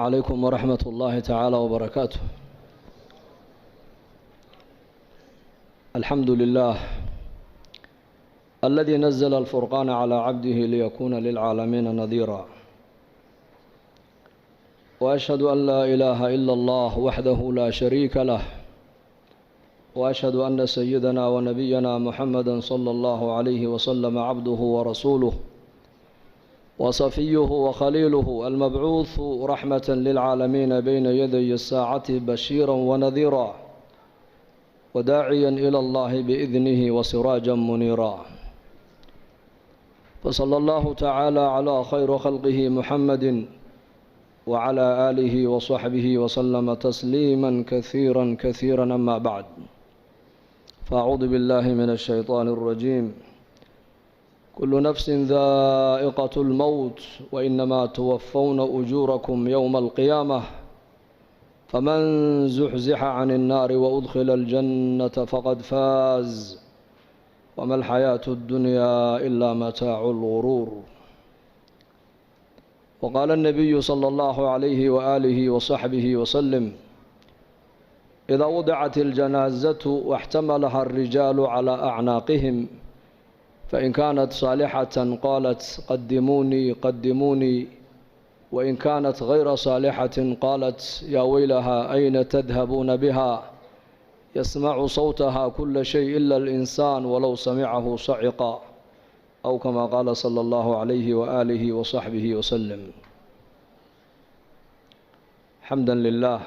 عليكم ورحمة الله تعالى وبركاته. الحمد لله الذي نزل الفرقان على عبده ليكون للعالمين نذيرا، وأشهد أن لا إله إلا الله وحده لا شريك له، وأشهد أن سيدنا ونبينا محمدا صلى الله عليه وسلم عبده ورسوله وصفيه وخليله المبعوث رحمة للعالمين بين يدي الساعة بشيرا ونذيرا وداعيا إلى الله بإذنه وسراجا منيرا. فصلى الله تعالى على خير خلقه محمد وعلى آله وصحبه وسلم تسليما كثيرا كثيرا. أما بعد، فأعوذ بالله من الشيطان الرجيم. كل نفس ذائقة الموت وإنما توفون أجوركم يوم القيامة، فمن زحزح عن النار وأدخل الجنة فقد فاز، وما الحياة الدنيا إلا متاع الغرور. وقال النبي صلى الله عليه وآله وصحبه وسلم: إذا وضعت الجنازة واحتملها الرجال على أعناقهم، فإن كانت صالحة قالت قدموني قدموني، وإن كانت غير صالحة قالت يا ويلها أين تذهبون بها، يسمع صوتها كل شيء إلا الإنسان ولو سمعه صعقا، أو كما قال صلى الله عليه وآله وصحبه وسلم. حمدا لله،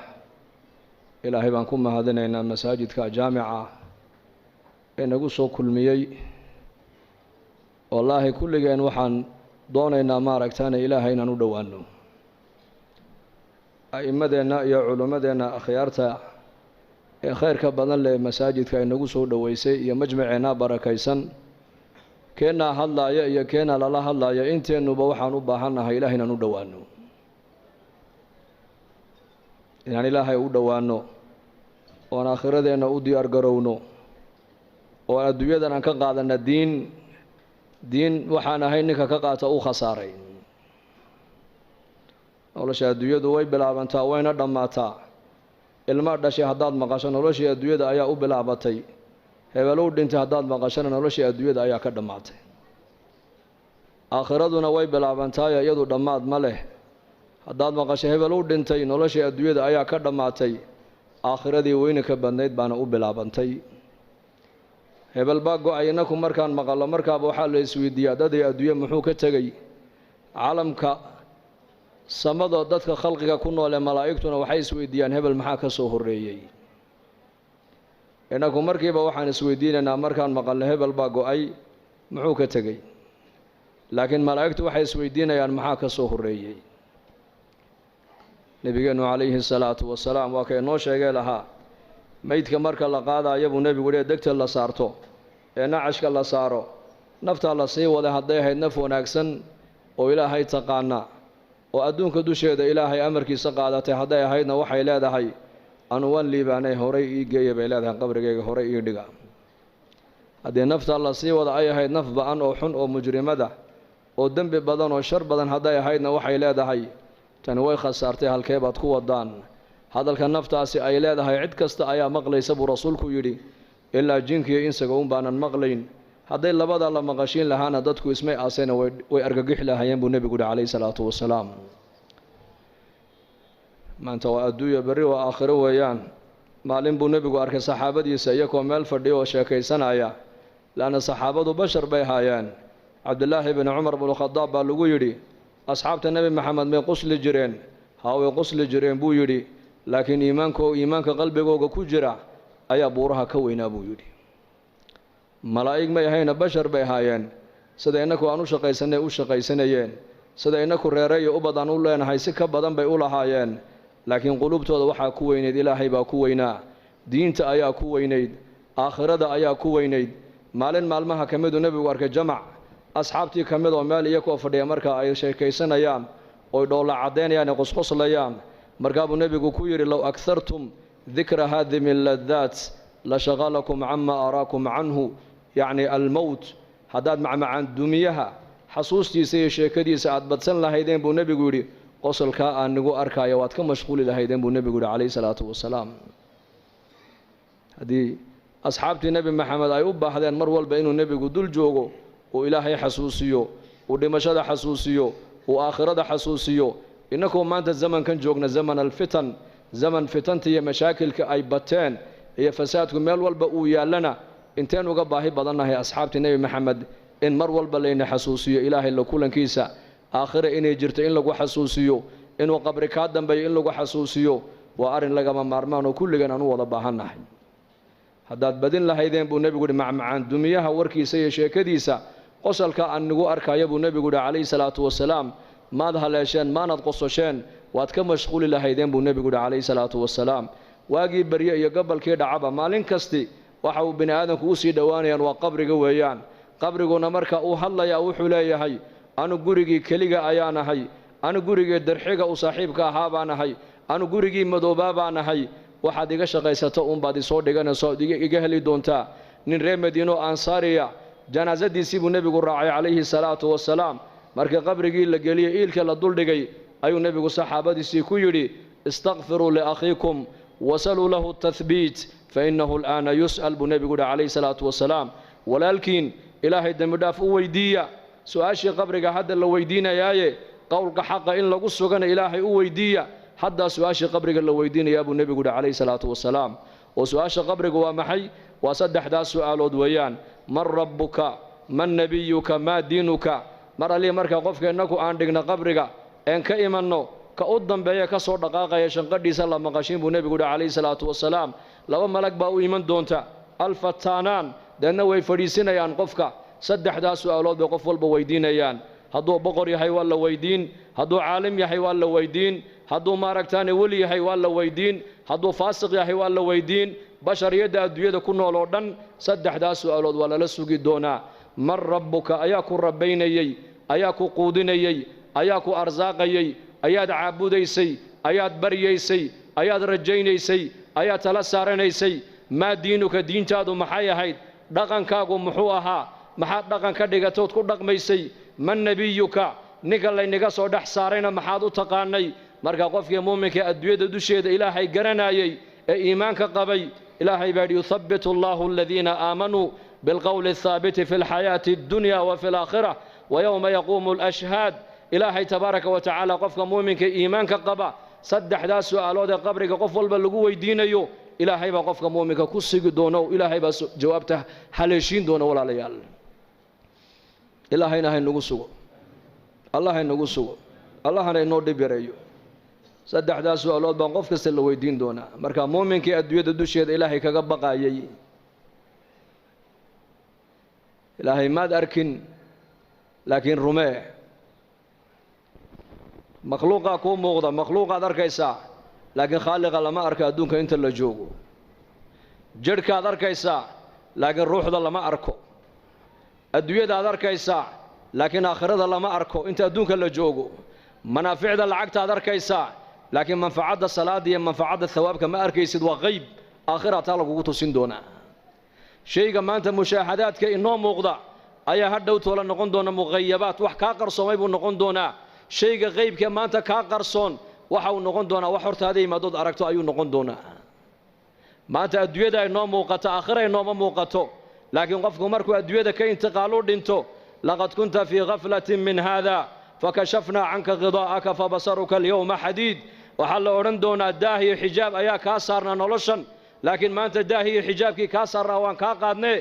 إلهي بانكم هذين مساجد كجامعة إن قصوا كل ميي. wallaahi kulligeen waxaan doonaynaa maaragtaana ilaahay inaan u dhowaano. a'immadeenna iyo culimmadeenna akhyaarta ee khayrka badan leh masaajidka inagu soo dhoweysay iyo majmaceenna barakaysan, keennaa hadlaaya iyo keennaa lala hadlaaya, inteennuba waxaan u baahannahay ilaahay inaan u dhowaano, inaan ilaahay u dhowaano, oon aakhiradeenna u diyaar garowno, oo adduunyadan aan ka qaadanna diin waxaan ahay ninka ka qaata uu khasaaray. nolosha adduunyadu way bilaabantaa wayna dhammaataa. ilma dhashay haddaad maqasho noloshii adduunyada ayaa u bilaabatay. hebelow dhintay haddaad maqashona noloshii adduunyada ayaa ka dhammaatay. aakhiraduna way bilaabantaayo iyadu dhammaad ma leh. haddaad maqasho hebelow dhintay noloshii adduunyada ayaa ka dhammaatay. aakhiradii weynanka badnayd baana u bilaabantay. hebel baa go-ay. inaku markaan maqallo markaaba waxaa la isweydiiyaa daday adduunye muxuu ka tegey. caalamka samada dadka khalqiga ku nool ee malaa'igtuna waxay isweydiiyaan hebel maxaa ka soo horreeyey. inaku markiiba waxaan isweydiinaynaa markaan maqallo hebel baa go-ay muxuu ka tegey, laakiin malaa'igtu waxay isweydiinayaan maxaa ka soo horreeyey. nebigeennu calayhi salaatu wasalaam waa ka inoo sheegay lahaa, meydka marka la qaadaayo buu nebigu yidhi degta la saarto ee nacashka la saaro, naftaa la sii waday hadday ahayd naf wanaagsan oo ilaahay taqaana oo adduunka dusheeda ilaahay amarkiisa qaadatay hadday ahaydna waxay leedahay anuwan liibaanay horay ii geeya bay leedahay, qabrigayga horay ii dhiga. haddii naftaa la sii wada ay ahayd naf ba-an oo xun oo mujrimada oo dembi badan oo shar badan hadday ahaydna waxay leedahay tani way khasaartay, halkee baad ku wadaan. hadalka naftaasi ay leedahay cid kasta ayaa maqlaysa buu rasuulku yidhi, ilaa jinkiiyo insaga un baanan maqlayn. hadday labada la maqashiin lahaana dadku ismay aasayna way argagixi lahaayeen buu nebigu yihi calayhi salaatu wasalaam. maanta waa adduunya, berri waa aakhiro weeyaan. maalin buu nebigu arkay saxaabadiisa iyagoo meel fadhiya oo sheekaysanaya, laanna saxaabadu bashar bay haayeen. cabdulaahi bni cumar bnukhadaab baa lagu yidhi, asxaabta nebi maxamed may qusli jireen? haa, way qusli jireen buu yidhi, laakiin iimaanka qalbigooga ku jira ayaa buuraha ka weynaa buu yidhi. malaa'ig may ahayna bashar bay ahaayeen. sida innaku aan u shaqaysanay u shaqaysanayeen, sida innaku reereeyo ubad aan u leenahay si ka badan bay u lahaayeen, laakiin qulubtooda waxaa ku weynayd ilaahay baa ku weynaa, diinta ayaa ku weynayd, aakhirada ayaa ku weynayd. maalin maalmaha ka miduu nebigu arkay jamac asxaabtii ka mid oo meel iyakoo fadhiya marka ay sheekaysanayaan oy dhoolla caddaynayaan ee qosqoslayaan. markaa buu nebigu ku yidhi, low aghartum dikra haadimi ladaat la shaqalakum cama araakum canhu, yacni almowt. haddaad macmacaan dumiyaha xasuustiisa iyo sheekadiisa aad badsan lahaydeen buu nebigu yidhi qosolkaa aan nigu arkaayo waad ka mashquuli lahaydeen buu nebigu yihi calayhi salaatu wasalaam. haddii asxaabtii nebi maxamed ay u baahdeen mar walba inuu nebigu dul joogo uu ilaahay xasuusiyo uu dhimashada xasuusiyo uu aakhirada xasuusiyo innakoo maanta zamankan joogna zaman alfitan zaman fitanta iyo mashaakilka ay bateen iyo fasaadku meel walba uu yaallana inteen uga baahi badannahay asxaabtii nebi maxamed in mar walba layna xasuusiyo ilaahay la kulankiisa aakhire inay jirto in lagu xasuusiyo inuu qabri kaa dambeeyo in lagu xasuusiyo waa arrin lagama maarmaan oo kulligan aan u wada baahannahay. haddaad badin lahaydeen buu nebigu yihi macmacaan dumiyaha warkiisa iyo sheekadiisa qosalka aan nigu arkaya buu nebigu yihi calayhi salaatu wasalaam maad haleesheen maanad qososheen waad ka mashquuli lahaydeen buu nebigu yihi calayhi salaatu wasalaam. waagii barye iyo gobolkii dhacaba maalin kasti waxa uu bini aadamku u sii dhowaanayaan waa qabriga weeyaan. qabriguna marka uu hadlayaa wuxuu leeyahay anu gurigii keliga ayaan ahay, anu gurigii darxiga u saaxiibka ahaa baan ahay, anu gurigii madoobaa baan ahay. waxaad iga shaqaysato uunbaad isoo dhiganayso iga heli doontaa. nin reer madiino ansaariya janaasadiisii buu nebigu raacay calayhi salaatu wasalaam. markii qabrigii la geliyey iilka la duldhigay ayuu nebigu saxaabadiisii ku yidhi istakfiruu liakhiikum wasaluu lahu tathbiit fainahu al'aana yus'al buu nebigu yihi calayhi salaatu wasalaam. walaalkiin ilaahay dembidhaaf u weydiiya. su-aashii qabriga hadda la weydiinayaaye qowlka xaqa in lagu sugana ilaahay u weydiiya. haddaa su-aashii qabriga la weydiinayaa buu nebigu yihi calayhi salaatu wasalaam. oo su-aasha qabriga waa maxay? waa saddexdaas su'aalood weeyaan. man rabbuka, man nebiyuka, maa diinuka. mar allii marka qofka innaku aan dhigna qabriga een ka imanno ka u dambeeya ka soo dhaqaaqaya shanqadhiisa la maqashiin buu nebigu yihi calayhi salaatu wasalaam. laba malag baa u iman doonta alfataanaan, deedna way fadhiisinayaan qofka. saddexdaas su'aalood bay qof walba weydiinayaan. hadduu boqor yahay waa la weydiin, hadduu caalim yahay waa la weydiin, hadduu maaragtaane weli yahay waa la weydiin, hadduu faasiq yahay waa la weydiin. bashariyadda adduunyada ku nool oo dhan saddexdaas su'aalood waa lala sugi doonaa. man rabbuka, ayaa ku rabbaynayey, ayaa ku quudinayey, ayaa ku arsaaqayey, ayaad caabudaysay, ayaad baryaysay, ayaad rajaynaysay, ayaad tala saaranaysay. maa diinuka, diintaadu maxay ahayd? dhaqankaagu muxuu ahaa? maxaad dhaqan ka dhigatood ku dhaqmaysay? man nebiyuka, ninka laynaga soo dhex saarayna maxaad u taqaanay? marka qofkii muuminka adduunyada dusheeda ilaahay garanayay ee iimaanka qabay ilaahay baa yidhi yuthabbitu allahu aladiina aamanuu bilqowli athaabiti fi lxayaati addunya wa fi alaakhira wa yowma yaquumu alashhaad. ilaahay tabaaraka wa tacaala qofka muuminka iimaanka qaba saddexdaas su'aalood ee qabriga qof walba lagu weydiinayo ilaahay baa qofka muuminka ku sigi doono. ilaahay baa jawaabta haleeshiin doona. walaalayaal, ilaahayna haynagu sugo, allah haynagu sugo, allahana inoo dhib yareeyo. saddexdaas su'aalood baan qof kasta la weydiin doonaa. marka muuminkii adduunyada dusheeda ilaahay kaga baqaayay, ilaahay maad arkin laakiin rumee. makhluuqaa kuu muuqda, makhluuqaad arkaysaa laakiin khaaliqa lama arko adduunka inta la joogo. jidhkaad arkaysaa laakiin ruuxda lama arko. adduunyadaad arkaysaa laakiin aakhirada lama arko inta adduunka la joogo. manaaficda lacagtaad arkaysaa laakiin manfacadda salaada iyo manfacadda thawaabka ma arkaysid. waa qayb aakhira taa lagugu tusin doonaa. shayga maanta mushaahadaadka inoo muuqda ayaa hadhow toola noqon doona muqayabaat, wax kaa qarsoomay buu noqon doonaa. shayga qaybka maanta kaa qarsoon waxa uu noqon doonaa wax hortaada yimaadood aragto ayuu noqon doonaa. maanta adduunyada inoo muuqato aakhira inooma muuqato. laakiin qofku markuu adduunyada ka intiqaalu dhinto laqad kunta fii ghaflatin min haada fakashafnaa canka ghidaa'aka fabasaruka alyawma xadiid. waxaa la odhan doonaa daah iyo xijaab ayaa kaa saarnaa noloshan, laakiin maanta daah iyo xijaabkii kaa saarnaa waan kaa qaadnee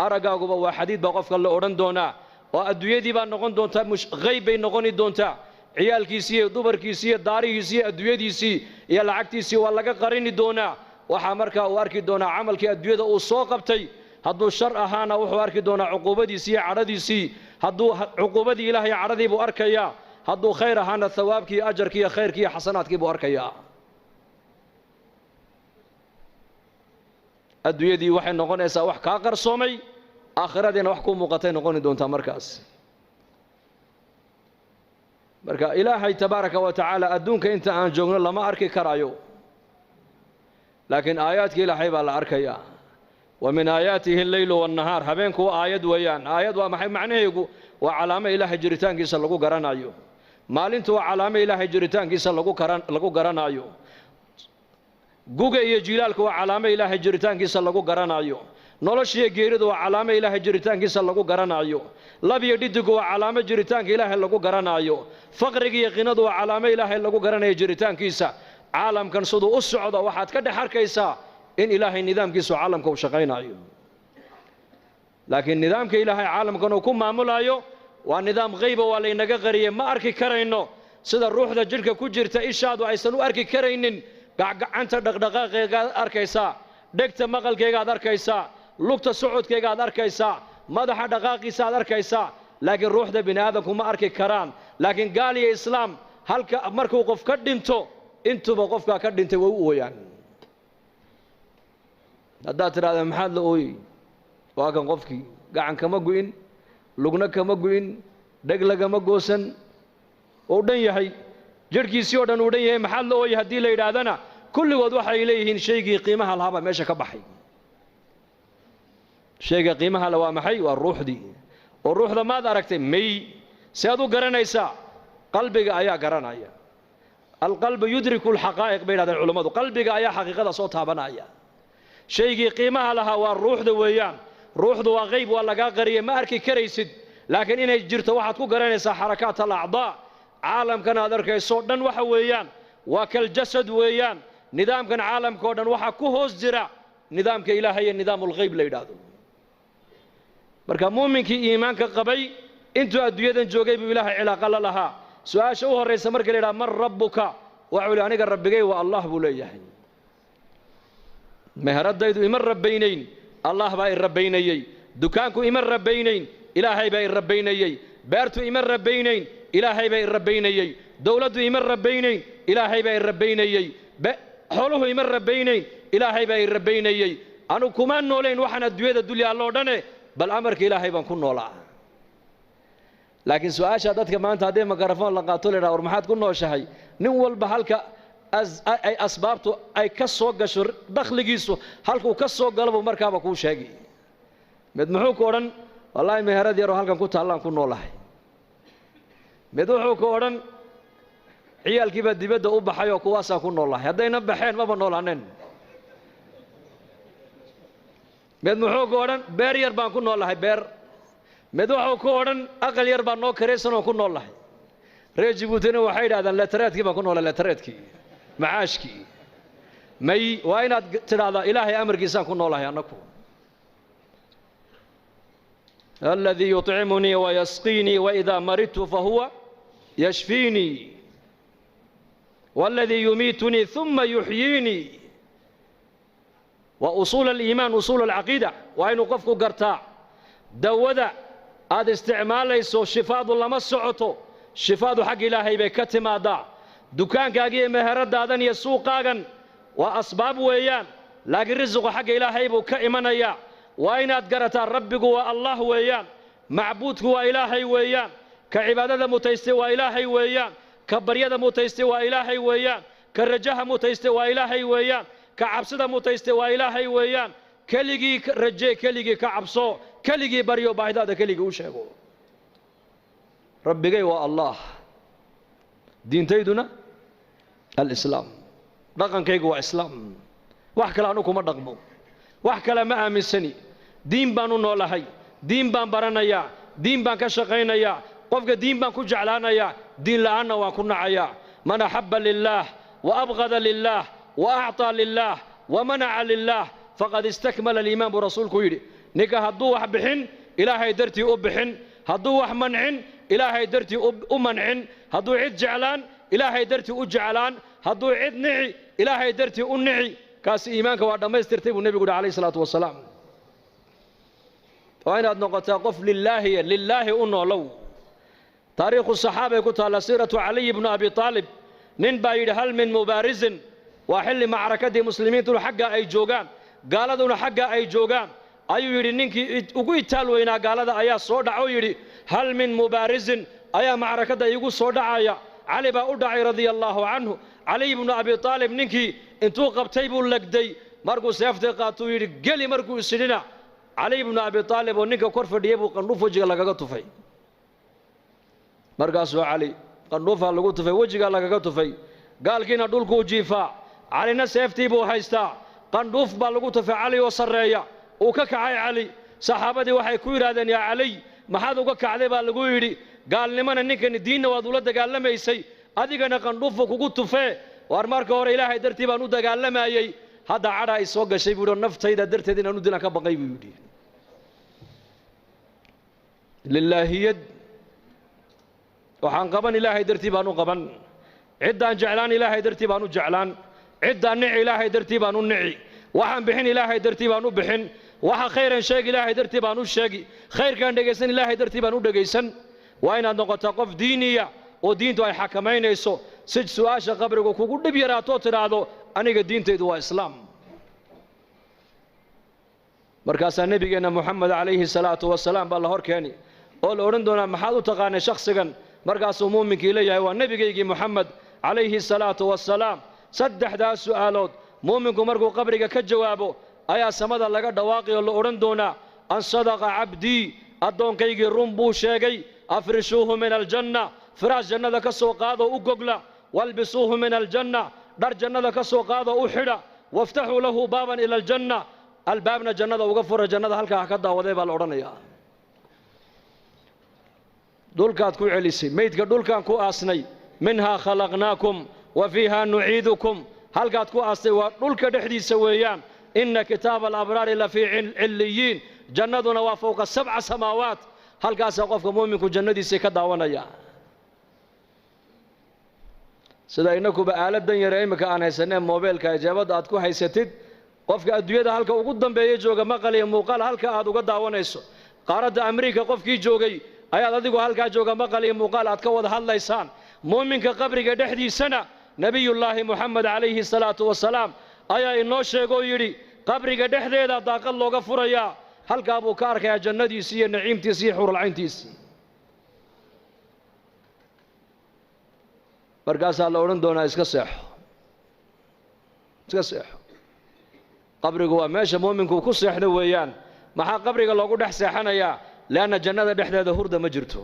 araggaaguba waa xadiid baa qofka la odhan doonaa. oo adduunyadii baa noqon doontaa qayb bay noqoni doontaa. ciyaalkiisii iyo dumarkiisii iyo daarihiisii iyo adduunyadiisii iyo lacagtiisii waa laga qarini doonaa. waxaa markaa uu arki doonaa camalkii adduunyada uu soo qabtay. hadduu shar ahaana wuxuu arki doonaa cuquubadiisii iyo cadhadiisii. hadduu cuquubadii ilaah iyo cadhadii buu arkayaa. hadduu khayr ahaana thawaabkii iyo ajarkii iyo khayrkii iyo xasanaadkii buu arkayaa. adduunyadii waxay noqonaysaa wax kaa qarsoomay, aakhiradiina wax kuu muuqatay noqoni doontaa markaas. marka ilaahay tabaaraka wa tacaala adduunka inta aan joogno lama arki karaayo, laakiin aayaadka ilaahay baa la arkayaa. wa min aayaatihi alleylu waannahaar, habeenku waa aayad weeyaan. aayad waa maxay macnaheegu? waa calaamo ilaahay jiritaankiisa lagu garanayo. maalintu waa calaamo ilaahay jiritaankiisa lagu garanayo guga iyo jilaalku waa calaamo ilaahay jiritaankiisa lagu garanayo noloshiyo geeridu waa calaamo ilaahay jiritaankiisa lagu garanayo lab iyo dhidigu waa calaamo jiritaanka ilaahay lagu garanayo faqriga iyo qinadu waa calaamo ilaahay lagu garanayo jiritaankiisa caalamkan siduu u socdo waxaad ka dhex arkaysaa in ilaahay nidaamkiisu caalamka uu shaqaynayo laakiin nidaamka ilaahay caalamkan uu ku maamulayo waa nidaam qayb oo la inaga qariyay ma arki karayno sida ruuxda jirka ku jirta ishaadu aysan u arki karaynin gacanta dhaqdhaqaaqeega arkaysa dhegta maqalkeega arkaysa lugta socodkeega arkaysa madaxa dhaqaaqiisa arkaysa laakiin ruuxda bini'aadamku ma arki karaan laakiin gaal iyo islaam halka markuu qof ka dhinto intuba qofka ka dhintay way u ooyaan haddaad tiraahdo maxaad la ooyay waa kan qofkii gacan kama go'in lugna kama go'in dheg lagama goosan oo dhan yahay jirkiisii oo dhan uu dhan yahay maxaad la ooyay haddii la yidhaahdana kulligood waxay leeyihiin shaygii qiimaha lahaaba meesha ka baxay shayga qiimaha la waa maxay waa ruuxdii oo ruuxda maad aragtay may si aad u garanaysaa qalbiga ayaa garanaya alqalbu yudriku alxaqaa'iq bay yidhahdeen culammadu qalbiga ayaa xaqiiqada soo taabanaya shaygii qiimaha lahaa waa ruuxda weeyaan ruuxdu waa qayb waa lagaa qariyay ma arki karaysid laakiin inay jirto waxaad ku garanaysaa xarakaat alacdaa caalamkan aad arkayso dhan waxa weeyaan waa kal jasad weeyaan nidaamkan caalamka oo dhan waxa ku hoos jira nidaamka ilaahay iyo nidaamul qayb la yidhaahdo marka muuminkii iimaanka qabay intuu adduunyadan joogay buu ilaahay cilaaqa la lahaa su'aasha u horeysa marka la yidhaha man rabbuka waxuu yidhi aniga rabbigay waa allah buu leeyahay meheradaydu ima rabbaynayn allah baa i rabbaynayey dukaanku ima rabbaynayn ilaahay baa i rabbaynayey beertu ima rabbaynayn ilaahay baa i rabbaynayey dowladdu ima rabbaynayn ilaahay baa i rabbaynayey xooluhu ima rabbaynayn ilaahay baa i rabbaynayey anu kuma noolayn waxaan adduunyada dul yaalloo dhane bal amarka ilaahay baan ku noolaa laakiin su'aasha dadka maanta haddii mikrafoon la qaato la yidhaha war maxaad ku nooshahay nin walba halka ay asbaabtu ay ka soo gasho dakhligiisu halkuu ka soo galabuu markaaba kuu sheegi mid muxuu ku odhan wallaahi meherad yaroo halkan ku taallaan ku noolahay mid wuxuu ku odhan ciyaalkiibaa dibadda u baxay oo kuwaasaan ku noolahay haddayna baxeen maba noolaaneen mid muxuu ku odhan beer yar baan ku noolahay beer mid wuxuu ku odhan aqal yar baan noo karaysan oo ku noolahay reer jibuutina waxay yidhahdaan letaraadkii baan ku noolay letaraadkii macaashkii may waa inaad tidhaahdaa ilaahay amarkiisaan ku noolahay annaku alladii yuطcimunii wayasqiinii waidaa maridtu fahuwa yashfiinii والذي يميتني ثم يحييني وأصول الإيمان أصول العقيدة وأين قفك قرطاع دودا هذا استعمال ليسو شفاء الله مسعته شفاء حق إلهي بكتم هذا دكان كاقي مهرد هذا يسوق قاقا وأسباب ويان لكن رزق حق إلهي بكئمنا يا وأين أتقرتا ربك والله ويان معبودك وإلهي ويان كعبادة متيستي وإلهي ويان كبريده متيستي وإلهي ويان كرجها متيستي وإلهي ويان كعبسده متيستي وإلهي ويان كليجي رجي كليجي كعبسو كليجي بريو بايداده كليجي وشيغو ربي waa الله diintayduna الإسلام dhaqankaygu waa islaam wax kale anu kuma dhaqmo wax kale ma aaminsani diin baan u noolahay diin baan baranayaa diin baan ka shaqaynayaa qofka diin baan ku jeclaanayaa diin la'aanna waan ku nacayaa man ahabba lillaah wa abghada lillaah wa a'ta lillaah wa mana'a lillaah faqad istakmala al-iimaan buu rasuulku yidhi ninka hadduu wax bixin ilaahay dartii u bixin hadduu wax mancin ilaahay dartii u mancin hadduu cid jeclaan ilaahay dartii u jeclaan hadduu cid nici ilaahay dartii u nici kaasi iimaanka waa dhammaystirtay buu nebigu yidhi calayhi salaatu wasalaam waa inaad noqotaa qof lilaahi u noolow taariikhu saxaabay ku taalla siiratu caliy bnu abi aalib nin baa yidhi hal min mubaarisin waa xilli macrakadii muslimiintuna xagga ay joogaan gaaladuna xagga ay joogaan ayuu yidhi ninkii ugu itaal weynaa gaalada ayaa soo dhacoo yidhi hal min mubaarisin ayaa macrakadda iigu soo dhacaya cali baa u dhacay radia allaahu canhu caliy bnu abi aalib ninkii intuu qabtay buu legday markuu seeftay qaatuu yidhi geli markuu isidhina caliy bnu abi aalib oo ninka kor fadhiyay buu qandhuf wejiga lagaga tufay markaasuu cali qandhuufaa lagu tufay wejigaa lagaga tufay gaalkiina dhulkuu jiifaa calina seeftii buu haystaa qandhuuf baa lagu tufay cali oo sarreeya uu ka kacay cali saxaabadii waxay ku yidhaahdeen yaa caliy maxaad uga kacday baa lagu yidhi gaalnimana ninkani diinna waad ula dagaalamaysay adigana qandhuufu kugu tufee waar marka hore ilaahay dartii baan u dagaalamayey hadda cadha ay soo gashay buu yidhi naftayda darteed inaan u dilan ka baqay buu yidhi lillaahiyad waxaan qaban ilaahay dartii baan u qaban ciddaan jeclaan ilaahay dartii baan u jeclaan ciddaan nici ilaahay dartii baan u nici waxaan bixin ilaahay dartii baan u bixin waxa khayran sheegi ilaahay dartii baan u sheegi khayrkaan dhegaysan ilaahay dartii baan u dhegaysan waa inaad noqotaa qof diiniya oo diintu ay xakamaynayso si su'aasha qabrigu kugu dhib yaraatoo tidhaahdo aniga diintaydu waa islaam markaasaa nebigeenna moxamed calayhi salaatu wasalaam baa la hor keeni oo la odhan doonaa maxaad u taqaanay shakhsigan markaasuu muuminkii leeyahay waa nebigaygii moxamed calayhi salaatu wasalaam saddexdaas su'aalood muuminku markuu qabriga ka jawaabo ayaa samada laga dhawaaqay oo la odhan doonaa an sadaqa cabdii addoonkaygii run buu sheegay afrishuuhu min aljanna firaash jannada ka soo qaadoo u gogla walbisuuhu min aljanna dhar jannada ka soo qaadoo u xidha waftaxuu lahu baaban ila aljanna albaabna jannada uga fura jannada halkaa ha ka daawaday baa la odhanayaa dhulkaad ku celisay meydka dhulkaan ku aasnay minhaa khalaqnaakum wa fiihaa nuciidukum halkaad ku aastay waa dhulka dhexdiisa weeyaan inna kitaaba alabraari la fii cilliyiin jannaduna waa fowqa 7 samaawaat halkaasaa qofka muuminku jannadiisii ka daawanaya sida inakuba aaladan yare imika aan haysaneen moobeelka ijaabada aad ku haysatid qofka adduunyada halka ugu dambeeya jooga maqal iyo muuqaal halka aad uga daawanayso qaaradda Ameerika qofkii joogay ayaad adigu halkaa jooga maqal iyo muuqaal aad ka wada hadlaysaan muuminka qabriga dhexdiisana nabiyullaahi moxamed calayhi salaatu wasalaam ayaa inoo sheegoo yidhi qabriga dhexdeeda daaqad looga furayaa halkaa buu ka arkayaa jannadiisii iyo naciimtiisii iyo xurulcayntiisii markaasaa la odhan doonaa iska seexo qabrigu waa meesha muuminku ku seexdo weeyaan maxaa qabriga loogu dhex seexanayaa leanna jannada dhexdeeda hurda ma jirto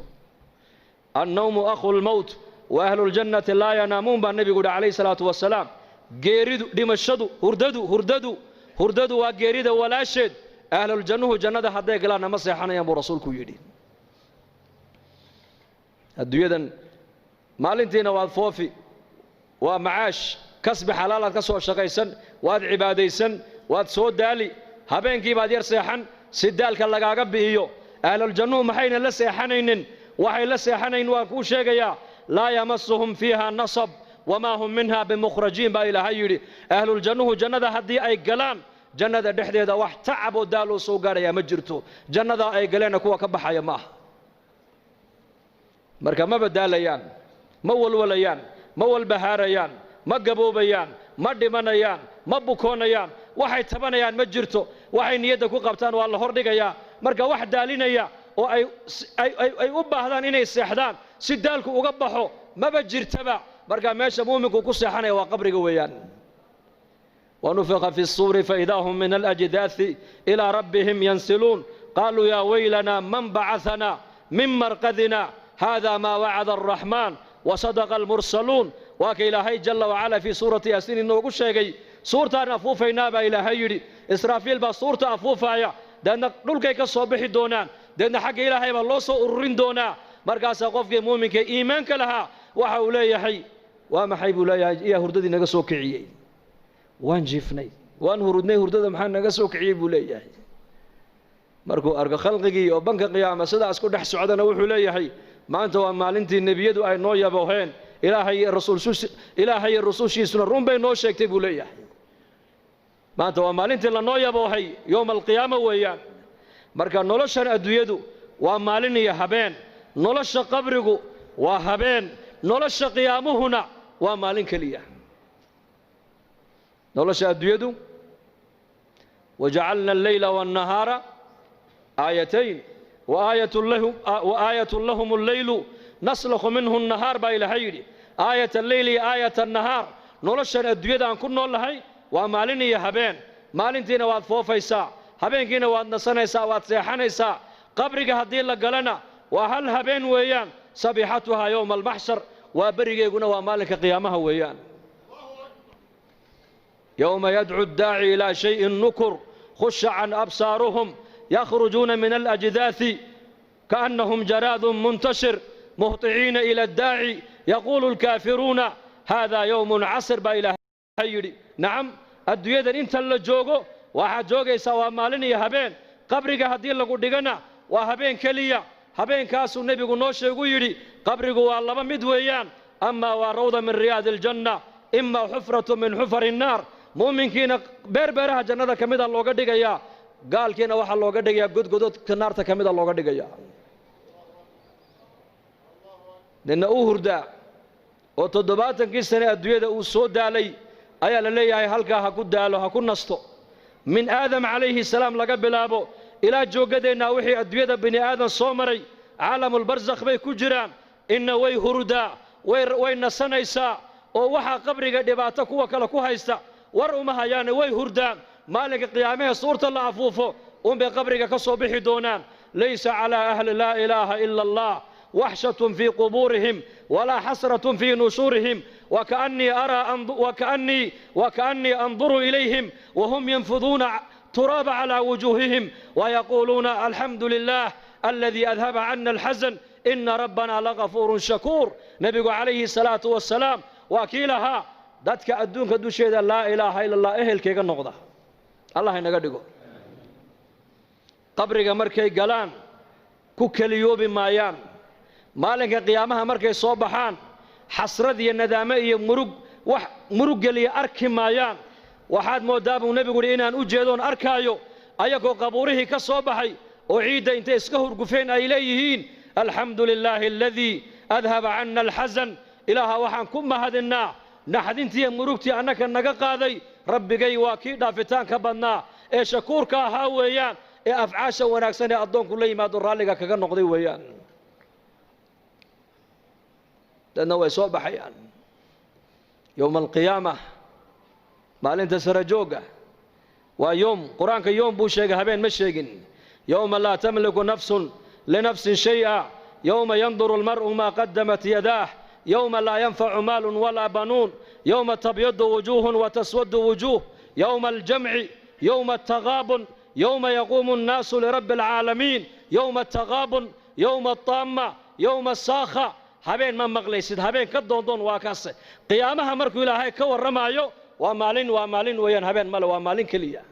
annawmu akhu lmowt wa ahluljannati laa yanaamuun baa nebigu yidhi calayhi salaatu wasalaam geeridu dhimashadu hurdadu waa geerida walaasheed ahluljannuhu jannada hadday galaanna ma seexanayaan buu rasuulku yidhi adduunyadan maalintiina waad foofi waa macaash kasbi xalaalaad ka soo shaqaysan waad cibaadaysan waad soo daali habeenkii baad yar seexan si daalka lagaaga bi'iyo ahluljannuhu maxayna la seexanaynin waxay la seexanayn waan kuu sheegayaa laa yamasuhum fiiha nasab wamaa hum minha bimukhrajiin baa ilaahay yidhi ahluljannuhu jannada haddii ay galaan jannada dhexdeeda wax tacab oo daaloo soo gaarayaa ma jirto jannada ay galeenna kuwa ka baxaya ma aha marka ma badaalayaan ma walwalayaan ma walbahaarayaan ma gaboobayaan ma dhimanayaan ma bukoonayaan waxay tabanayaan ma jirto waxay niyadda ku qabtaan waa la hordhigayaa marka wax daalinaya oo ay u baahdaan inay seexdaan si daalku uga baxo maba jirtaba marka meesha muuminku ku seexanaya waa qabriga weeyaan ونفخ في الصور فإذا هم من الأجداث إلى ربهم ينسلون قالوا يا ويلنا من بعثنا من مرقدنا هذا ما وعد الرحمن وصدق المرسلون وكي إلهي جل وعلا في سورة ياسين إنه يقول شيء سورة أفوفينا با إلهي يري إسرافيل با سورة أفوفايا دان دولكي كصبح دونان دان حق إلهي بالله سؤرين دونا مركز قفك مؤمنك إيمانك لها وحولي يحي وما حيب لا يا هرددي نغا سو كعيي وان جيفني وان هردني هردده maxaa naga soo kiciyay buu leeyahay markuu arko khalqigii oo banka qiyaamada sidaas ku dhex socdana wuxuu leeyahay maanta waa maalintii nabiyadu ay noo yabooheen ilaahay iyo rasuushiisuna run bay noo sheegtay buu leeyahay maanta waa maalintii la noo yaboohay yoom alqiyaama weeyaan marka noloshan adduunyadu waa maalin iyo habeen nolosha qabrigu waa habeen nolosha qiyaamuhuna waa maalin kaliya nolosha adduunyadu وجعلنا الليل والنهار آيتين وآية لهم الليل نسلخ منه النهار با إلهي آية الليل آية النهار نولشان الدنيا أن كنا لهي ومالين يا هبين مالين واد فوفيسا هبين كينا واد نسانيسا واد سيحانيسا قبرك هدين لقلنا وهل هبين ويان صبيحتها يوم المحشر وبرجينا ومالك قيامها ويان يوم يدعو الداعي إلى شيء نكر خش عن أبصارهم يخرجون من الأجداث كأنهم جراد منتشر مهطعين إلى الداعي يقول الكافرون هذا يوم عسر بإله هيري نعم الدنيا انت اللي جوجو واحد جوجي سوا مالني هبين قبرك هدي اللي قدقنا وهبين كليا هبين كاسو النبي نوش يقولي قبرك والله مدويان أما وروضة من رياض الجنة إما حفرة من حفر النار مؤمن كينا بربرها جنة كميدا الله قدقيا قال كينا واحد الله قدقيا قد قدود كنار تكميدا الله قدقيا لأن أوهردا وتضباطا كيسنا الدنيا وصود علي أي للي هلكا هكون دالو هكون نستو من آدم عليه السلام لقبل أبو إلى جوجدنا وحي الدنيا بني آدم صومري عالم البرزخ بي كجران إن وي هردا وي نسنيسا ووحا قبرك دباتك وكلا كوهيستا ورؤمها يعني وي هردان مالك قيامه صورة الله عفوفه بقبرك كصبح دونان ليس على أهل لا إله إلا الله وحشة في قبورهم ولا حسرة في نشورهم وكأني أنظر إليهم وهم ينفضون تراب على وجوههم ويقولون الحمد لله الذي أذهب عنا الحزن إن ربنا لغفور شكور نبي عليه الصلاة والسلام وكيلها دتك أدونك دوشي لا إله إلا الله إهل كيك النقضة الله ينقدقه قبرك مركي قلان كوكليوب مايان مالك قيامها مركي صوبحان حسرد الندامة مرق لي أركي مايان وحاد موداب ونبي يقول إنان أجيدون أركايو أيكو قبوره كصوبحي أعيد إنت إسكهر قفين إليهين الحمد لله الذي أذهب عنا الحزن إلها وحان كما هدنا نحدنتي مرقتي أنك النقا ذي ربي جاي واكيد دافتان كبنا إيه شكور كها ويان إيه أفعاش وناكسني أدون كل ما در لك كجن نقضي ويان لأنه يصوب حيان يوم القيامة ما لنت سرجوجة ويوم قرآن كيوم بوشيج هبين مشيجن يوم لا تملك نفس لنفس شيئا يوم ينظر المرء ما قدمت يداه يوم لا ينفع مال ولا بنون يوم تبيض وجوه وتسود وجوه يوم الجمع يوم التغابن يوم يقوم الناس لرب العالمين يوم التغابن يوم الطامة يوم الساخة هبين من مغليسد هبين كدون واكاسه قيامها مركو إلهي كور رمايو ومالين وين هبين مال ومالين كليا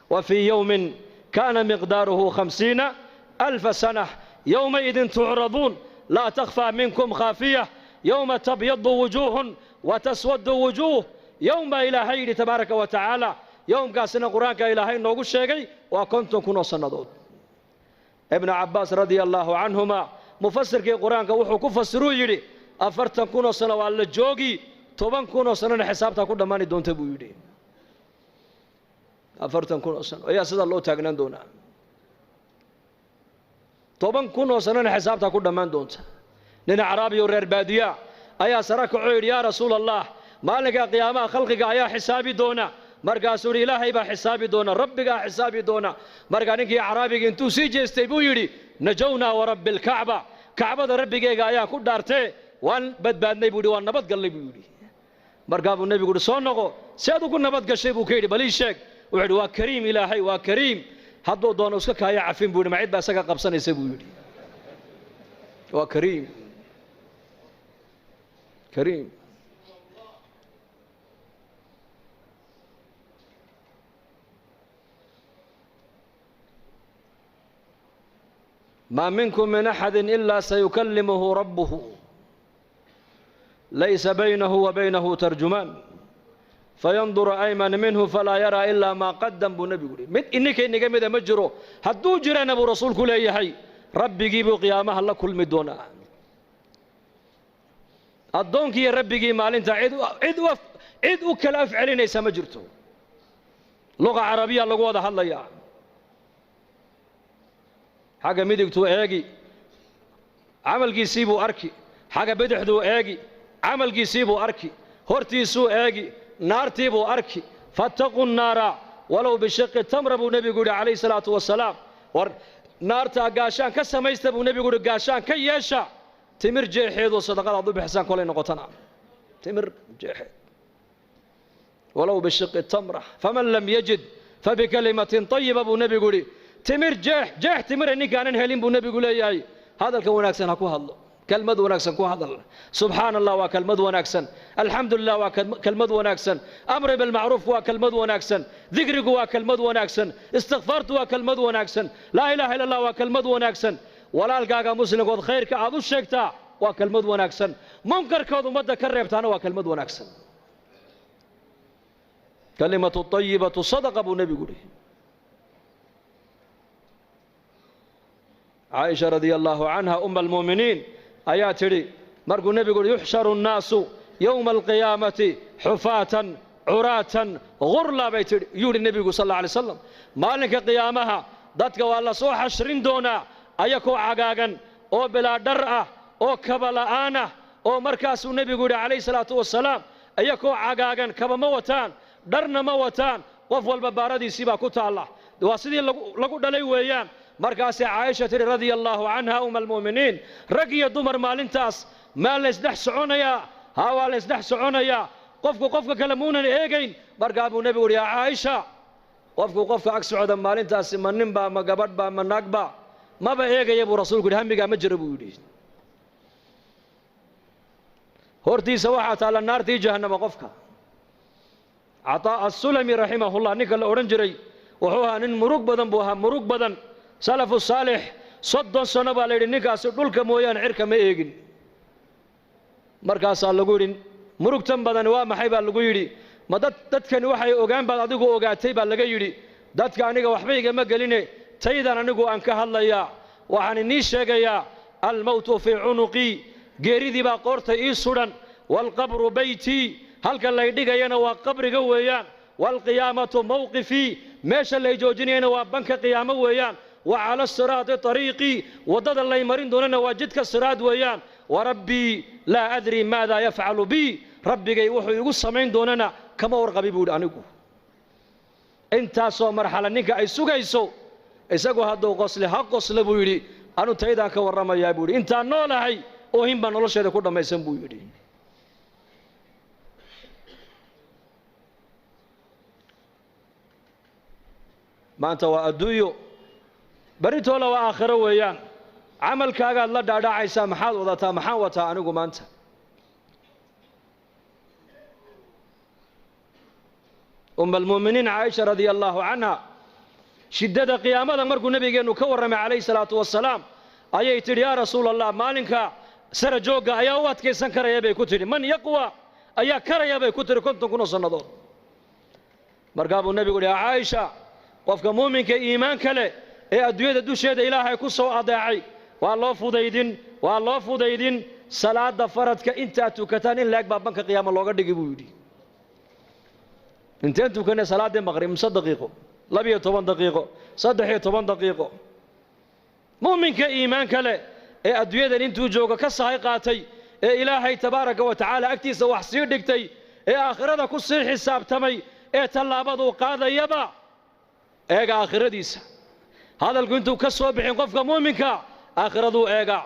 وفي يوم كان مقداره 50,000 سنة يومئذ تعرضون لا تخفى منكم خافية يوم تبيض وجوه وتسود وجوه يوم إلهي تبارك وتعالى يوم قاسنا قرآنك إلهي نوغو الشيقي وكنتم كنوا سندود ابن عباس رضي الله عنهما مفسر كي قرآنك وحو كفسروا يري أفرتن كنوا سنة وعلى الجوغي طبان كنوا سنة حسابتا كل ماني دون تبو يري أفرتن كنوا سنة ويا سيد الله تاقنان دونا طبان كنوا سنة حسابتا كل مان دون نين عربي ورير بادية أيا سرك عير يا رسول الله مالك قيامة خلقك أيا حسابي دونا مرقا سوري إلهي با حسابي دونا ربك حسابي دونا مرقا نكي عربي انتو سيجي استيبو يري نجونا ورب الكعبة كعبة ربك أيا كل دارتي وان بدبادني بودي وان نبت قلبي بودي مرقا ابو النبي يقول صونقو سيادو كل نبت قشيبو كيري بلي شك وعد وكريم إلهي وكريم هدو دونا وسكك أيا عفين بودي معيد باسكا قبصان يسيبو يري وكريم كريم ما منكم من أحد إلا سيكلمه ربه ليس بينه وبينه ترجمان فينظر أيمن منه فلا يرى إلا ما قدم بنبي من إنك مدى مجرو هدو جران أبو رسول كل أي حي ربي جيبوا قيامه الله كل مدونا الدونك يا ربي جي مال انت عيد وكلا فعلين يسا مجرته لغة عربية لغة هذا الله يا حاجة ميدكتو ايجي عمل جيسيبو اركي حاجة بدحدو ايجي عمل جيسيبو اركي هورتيسو ايجي نارتيبو اركي فاتقوا النار ولو بشق التمر ابو نبي يقول عليه الصلاة والسلام نارتا قاشان كسميست ابو نبي يقول قاشان كيشا timir jeexeedu sadaqada aad u bixisaan kolay noqotana timir jeexeed walow bishiqi tamra faman lam yajid fabikalimatin tayyiba buu nebigu yidhi timir jeex timir ninkaanan helin buu nebigu leeyahay hadalka wanaagsan ha ku hadlo kelmad wanaagsan ku hadal subxaana allah waa kelmad wanaagsan alxamdulilah waa kelmad wanaagsan amri bilmacruuf waa kelmad wanaagsan dikrigu waa kelmad wanaagsan istikfaartu waa kelmad wanaagsan laa ilaaha illa allah waa kelmad wanaagsan walaalkaaga muslimkood khayrka aad u sheegtaa waa kelmad wanaagsan munkarkood ummadda ka reebtaana waa kelmad wanaagsan kalimatu tayyibatu sadaqa buu nebigu yidhi caaisha radia allahu canha uma almu'miniin ayaa tidhi markuu nebigu yidhi yuxsharu nnaasu yowma alqiyaamati xufaatan curaatan gurla bay tidhi yuu yidhi nebigu sal alla alay wasalam maalinka qiyaamaha dadka waa la soo xashrin doonaa ayakoo cagaagan oo bilaa dhar ah oo kaba la'aan ah oo markaasuu nebigu yidhi calayhi salaatu wasalaam ayakoo cagaagan kaba ma wataan dharna ma wataan qof walba baaradiisii baa ku taalla waa sidii lagu dhalay weeyaan markaasay caaisha tidhi radia allaahu canha uma almu'miniin rag iyo dumar maalintaas maa laysdhex soconayaa haa waa laysdhex soconayaa qofka kale muunan eegayn markaa buu nebigu yidhi yaa caaisha qofka ag socda maalintaasi ma ninbaa ma gabadhbaa ma naagba maba eegaya buu rasuulku yidhi hamigaa ma jira buu yidhi hortiisa waxaa taalla naartii jahannama qofka cataa assulami raximahullah ninka la odhan jiray wuxuu ahaa nin murug badan buu ahaa murug badan salafu saalix 30 sano baa la yidhi ninkaasi dhulka mooyaane cirka ma eegin markaasaa lagu yidhi murugtan badan waa maxay baa lagu yidhi ma dadkani waxay ogaan baad adigu ogaatay baa laga yidhi dadka aniga waxba igama geline taydan anigu aan ka hadlayaa waxaan inii sheegayaa almowtu fii cunuqii geeridii baa qoorta ii sudhan waalqabru beytii halka lay dhigayana waa qabriga weeyaan waalqiyaamatu mawqifii meesha lay joojinayana waa banka qiyaamo weeyaan wa cala siraati طariiqii waddada lay marin doonana waa jidka siraad weeyaan warabbii laa adri maada yafcalu bii rabbigay wuxuu igu samayn doonana kama warqabi buu yidhi anigu intaasoo marxala ninka ay sugayso isagu hadduu qosle ha qosle buu yidhi anu taydaan ka warramayaa buu yidhi intaan noolahay oohin baa nolosheeda ku dhammaysan buu yidhi maanta waa adduunyo baritoola waa aakhiro weeyaan camalkaagaad la dhaadhacaysaa maxaad wadataa maxaan wataa anigu maanta almu'miniin caaisha radia allaahu canha shiddada qiyaamada markuu nebigeennu ka warramay calayhi salaatu wasalaam ayay tidhi yaa rasuula allah maalinka sara joogga ayaa u adkaysan karaya bay ku tidhi man yaqwa ayaa karaya bay ku tidhi 50 kun oo sannadood markaa buu nebigu yidhi caaisha qofka muuminka iimaanka leh ee adduunyada dusheeda ilaahay ku soo adeecay waa loo fudaydin salaada faradka intaad tukataan in laag baa banka qiyaama looga dhigi buu yidhi inteen tukanay salaadii maqrib 3 daqiiqo 12 daqiiqo 13 daqiiqo muuminka iimaanka leh ee adduunyadan intuu jooga ka sahay qaatay ee ilaahay tabaaraka wa tacaala agtiisa wax sii dhigtay ee aakhirada ku sii xisaabtamay ee tallaabaduu qaadayaba eega aakhiradiisa hadalku intuu ka soo bixin qofka muuminka aakhiradu eega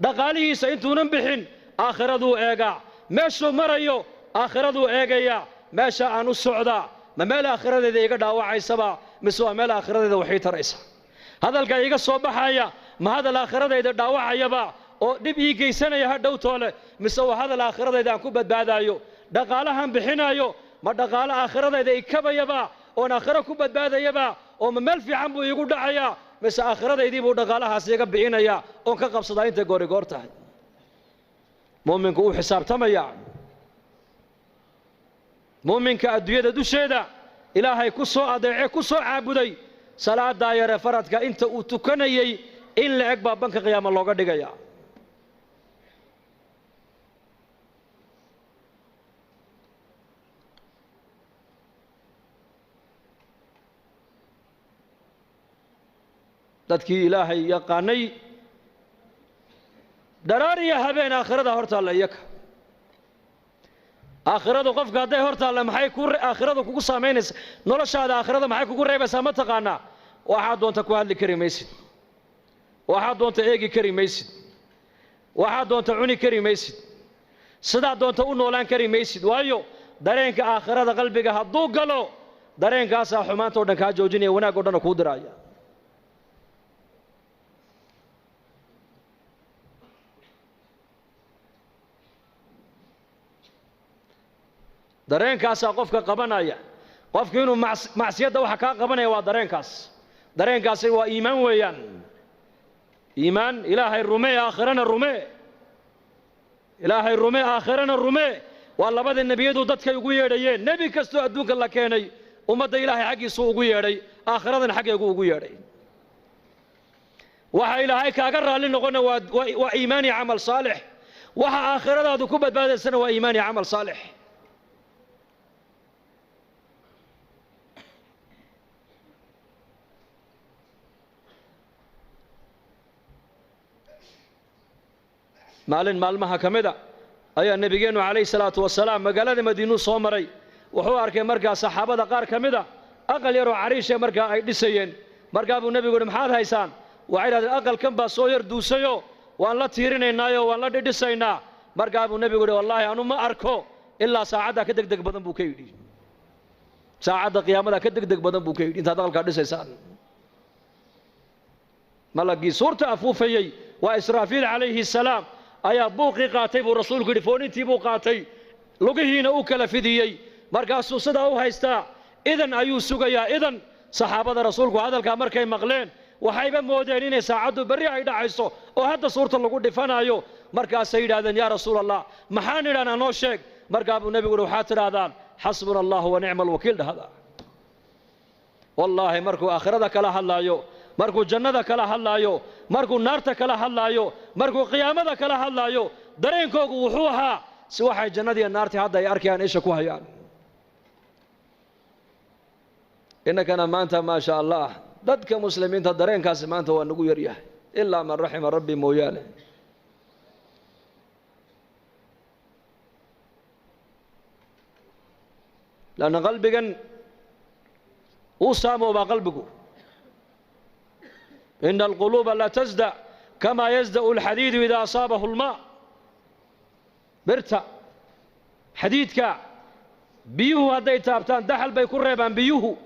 dhaqaalihiisa intuunan bixin aakhiradu eega meeshuu marayo aakhiradu eegaya meesha aan u socdaa ma meel aakhiradeeda iga dhaawacaysaba mise waa meel aakhiradeeda waxii taraysa hadalka iga soo baxaya ma hadal aakhiradeeda dhaawacayaba oo dhib ii geysanaya ha dhowtoole mise waa hadal aakhiradeeda aan ku badbaadayo dhaqaalahan bixinayo ma dhaqaalo aakhiradeeda ikabayaba oon aakhiro ku badbaadayaba oo ma meel fiican buu iigu dhacayaa mise aakhiradaydii buu dhaqaalahaas iga bixinayaa oon ka qabsadaa intay goorigoor tahay mu'minku uu xisaabtamaya mu'minka adduunyada dusheeda ilaahay ku soo adeecay ku soo caabuday salaadaa yare faradka inta uu tukanayay in la eg baa banka qiyaama looga dhigayaa dadkii ilaahay yaqaanay daraariya habeen aakhirada hortaalla iyaka aakhiradu qofka hadday hortaalla maxay aakhiradu kugu saamaynaysaa noloshaada aakhirada maxay kugu reebaysaa ma taqaanaa waxaad doonta ku hadli kari maysid waxaad doonta eegi kari maysid waxaad doonta cuni kari maysid sidaa doonta u noolaan kari maysid waayo dareenka aakhirada qalbiga hadduu galo dareenkaasaa xumaanta oo dhan kaa joojinaya wanaag oo dhan kuu diraya dareenkaasaa qofka qabanaya qofku inuu macsiyadda waxa kaa qabanaya waa dareenkaasi waa iimaan weeyaan iimaan ilaahay rumee aakhirana rumee ilaahay rumee aakhirana rumee waa labada nebiyadu dadkay ugu yeedhayeen nebi kastoo adduunka la keenay ummadda ilaahay xaggiisu ugu yeedhay aakhiradana xaggeegu ugu yeedhay waxa ilaahay kaaga raalli noqona waa iimaan iyo camal saalix waxa aakhiradaadu ku badbaadaysana waa iimaan iyo camal saalix maalin maalmaha ka mid a ayaa nebigeennu calayhi salaatu wasalaam magaalada madiinuu soo maray wuxuu arkay markaa saxaabada qaar ka mid a aqal yaroo cariishe markaa ay dhisayeen markaa buu nebigu yidhi maxaad haysaan waxay idhahdeen aqalkan baa soo yar duusayo waan la tiirinaynaayo waan la dhidhisaynaa markaa buu nebigu yidhi wallaahi anu ma arko ilaa saacaddaa ka degdeg badan buu ka yidhi saacadda qiyaamada ka degdeg badan buu ka yidhi intaad aqalkaa dhisaysaan malagii suurta afuufayey waa israafiil calayhi salaam ayaa buuqii qaatay buu rasuulku yidhi foonintii buu qaatay lugihiina u kala fidiyey markaasuu sidaa u haystaa idan ayuu sugayaa idan saxaabada rasuulku hadalkaa markay maqleen waxayba moodeen inay saacaddu berri ay dhacayso oo hadda suurta lagu dhifanayo markaasay yidhahdeen yaa rasuul allah maxaan idhahnaa noo sheeg markaa buu nebigu yidhi waxaad tidhaahdaan xasbuna allahu wa nicma alwakiil dhahda wallaahi markuu aakhirada kala hadlaayo markuu jannada kala hadlaayo markuu naarta kala hadlaayo markuu qiyaamada kala hadlaayo dareenkoogu wuxuu ahaa si waxay jannadiiyo naartii hadda ay arkayaan isha ku hayaan innakana maanta maa sha allah dadka muslimiinta dareenkaasi maanta waa nagu yaryahay ilaa man raxima rabbi mooyaane lanna qalbigan uu saamoobaa qalbigu إن القلوب لا تزدأ كما يزدأ الحديد إذا أصابه الماء برتا حديدك بيوه هدي تابتان دحل بيكون ريبان بيوه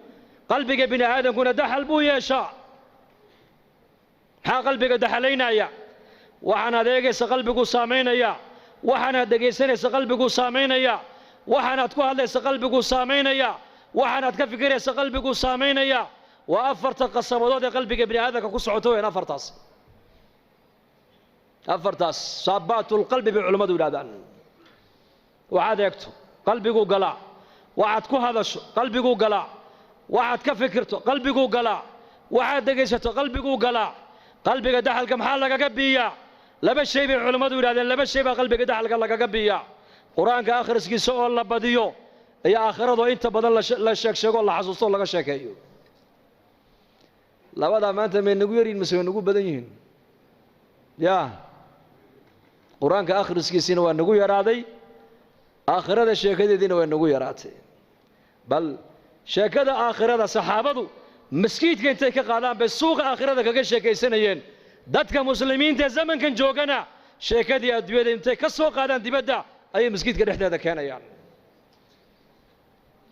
قلبك بن آدم كنا دحل بو يشاء ها قلبك دحلينا يا وحنا ديجيس قلبك سامينا يا وحنا ديجيسنس قلبك سامينا يا وحنا تكون هذا قلبك سامينا يا وحنا تكفكر قلبك سامينا يا وأفرت قصبات قلبك ابن هذا كسعتوين أفرتاس صابات القلب بعلماء ولادان وعاد يكتب قلبك قلع وعاد هذا قلبك قلع وعاد كفكرته قلبك قلع وعاد دقيسته قلبك قلع قلبك دحل كم حالك قبيا لبس شيء بعلماء ولادان لبس شيء قلبك دحل لك قبيا قرآن آخر سكي سؤال الله بديو يا آخرته أنت بدل لا شك شك الله حسوس الله شك أيوه labada maanta may nagu yariin mise way nagu badan yihiin yaa quraanka akhriskiisina waa nagu yaraaday aakhirada sheekadeedina waa nagu yaraatay bal sheekada aakhirada saxaabadu maskiidka intay ka qaadaan bay suuqa aakhirada kaga sheekaysanayeen dadka muslimiinta zamankan joogana sheekadii adduunyada intay ka soo qaadaan dibadda ayay maskiidka dhexdeeda keenayaan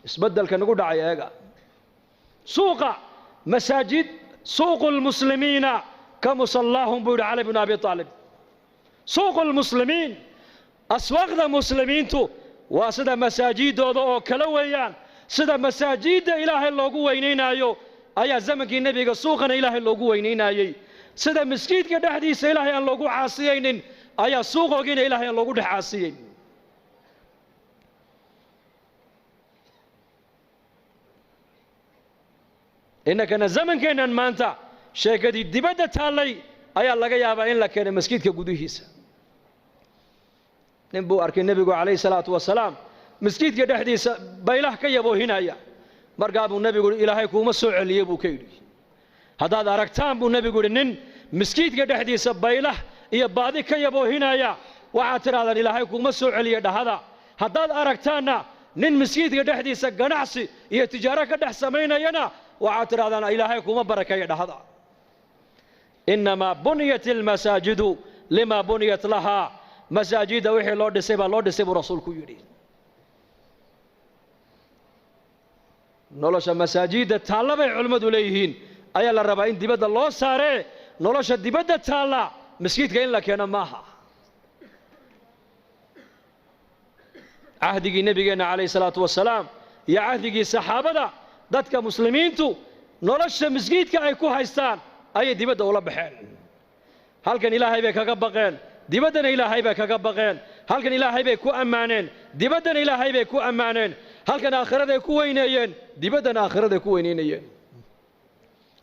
isbeddelka nagu dhacay eega suuqa masaajid سوق المسلمين كمصلاهم بود علي بن أبي طالب سوق المسلمين أسواق المسلمين تو واسدا مساجد او كلويان سدا مساجد إلهي لوغو وينينايو أيا زمنك النبي سوقنا إلهي لوغو وينينايي سدا مسجد كدحديس إلهي أن لوغو عاصيين أيا سوقنا إلهي أن لوغو دحاسيين إنك أنا زمن كنا مانتا شيكدي دبادة تالي أيا لقى يابا إن لك مسجد كجوديهيس نبو أركي النبي عليه الصلاة والسلام مسجد كدحديس بيله كيبو هنا يا مرقابو النبي يقول إلهي كوما سوء اللي يبو كيدي هذا أركتان بو النبي يقول إن مسجد كدحديس بيله يبادي كيبو هنا يا وعاتر هذا إلهي كوما سوء اللي يده هذا أركتانا نن مسجد كدحديس جناعسي يتجارة كدح سمينا ينا وعاتر هذا إلهي كوما بركة يده إنما بنيت المساجد لما بنيت لها مساجد وحي لو دسي رسولك يري نولش مساجد تالا بي علماء ليهين أيا لربا إن دبدا الله ساري نولش دبدا تالا مسجد كاين لك أنا ماها عهدي نبينا عليه الصلاة والسلام يا عهدي صحابة dadka muslimiintu nolosha masjidka ay ku haystaan ay dibadda ula baxeen halkan ilaahay bay kaga baqeen dibaddana ilaahay bay kaga baqeen halkan ilaahay bay ku ammaaneen dibaddana ilaahay bay ku ammaaneen halkan aakhirada ay ku weyneeyeen dibaddana aakhirada ay ku weyneeyeen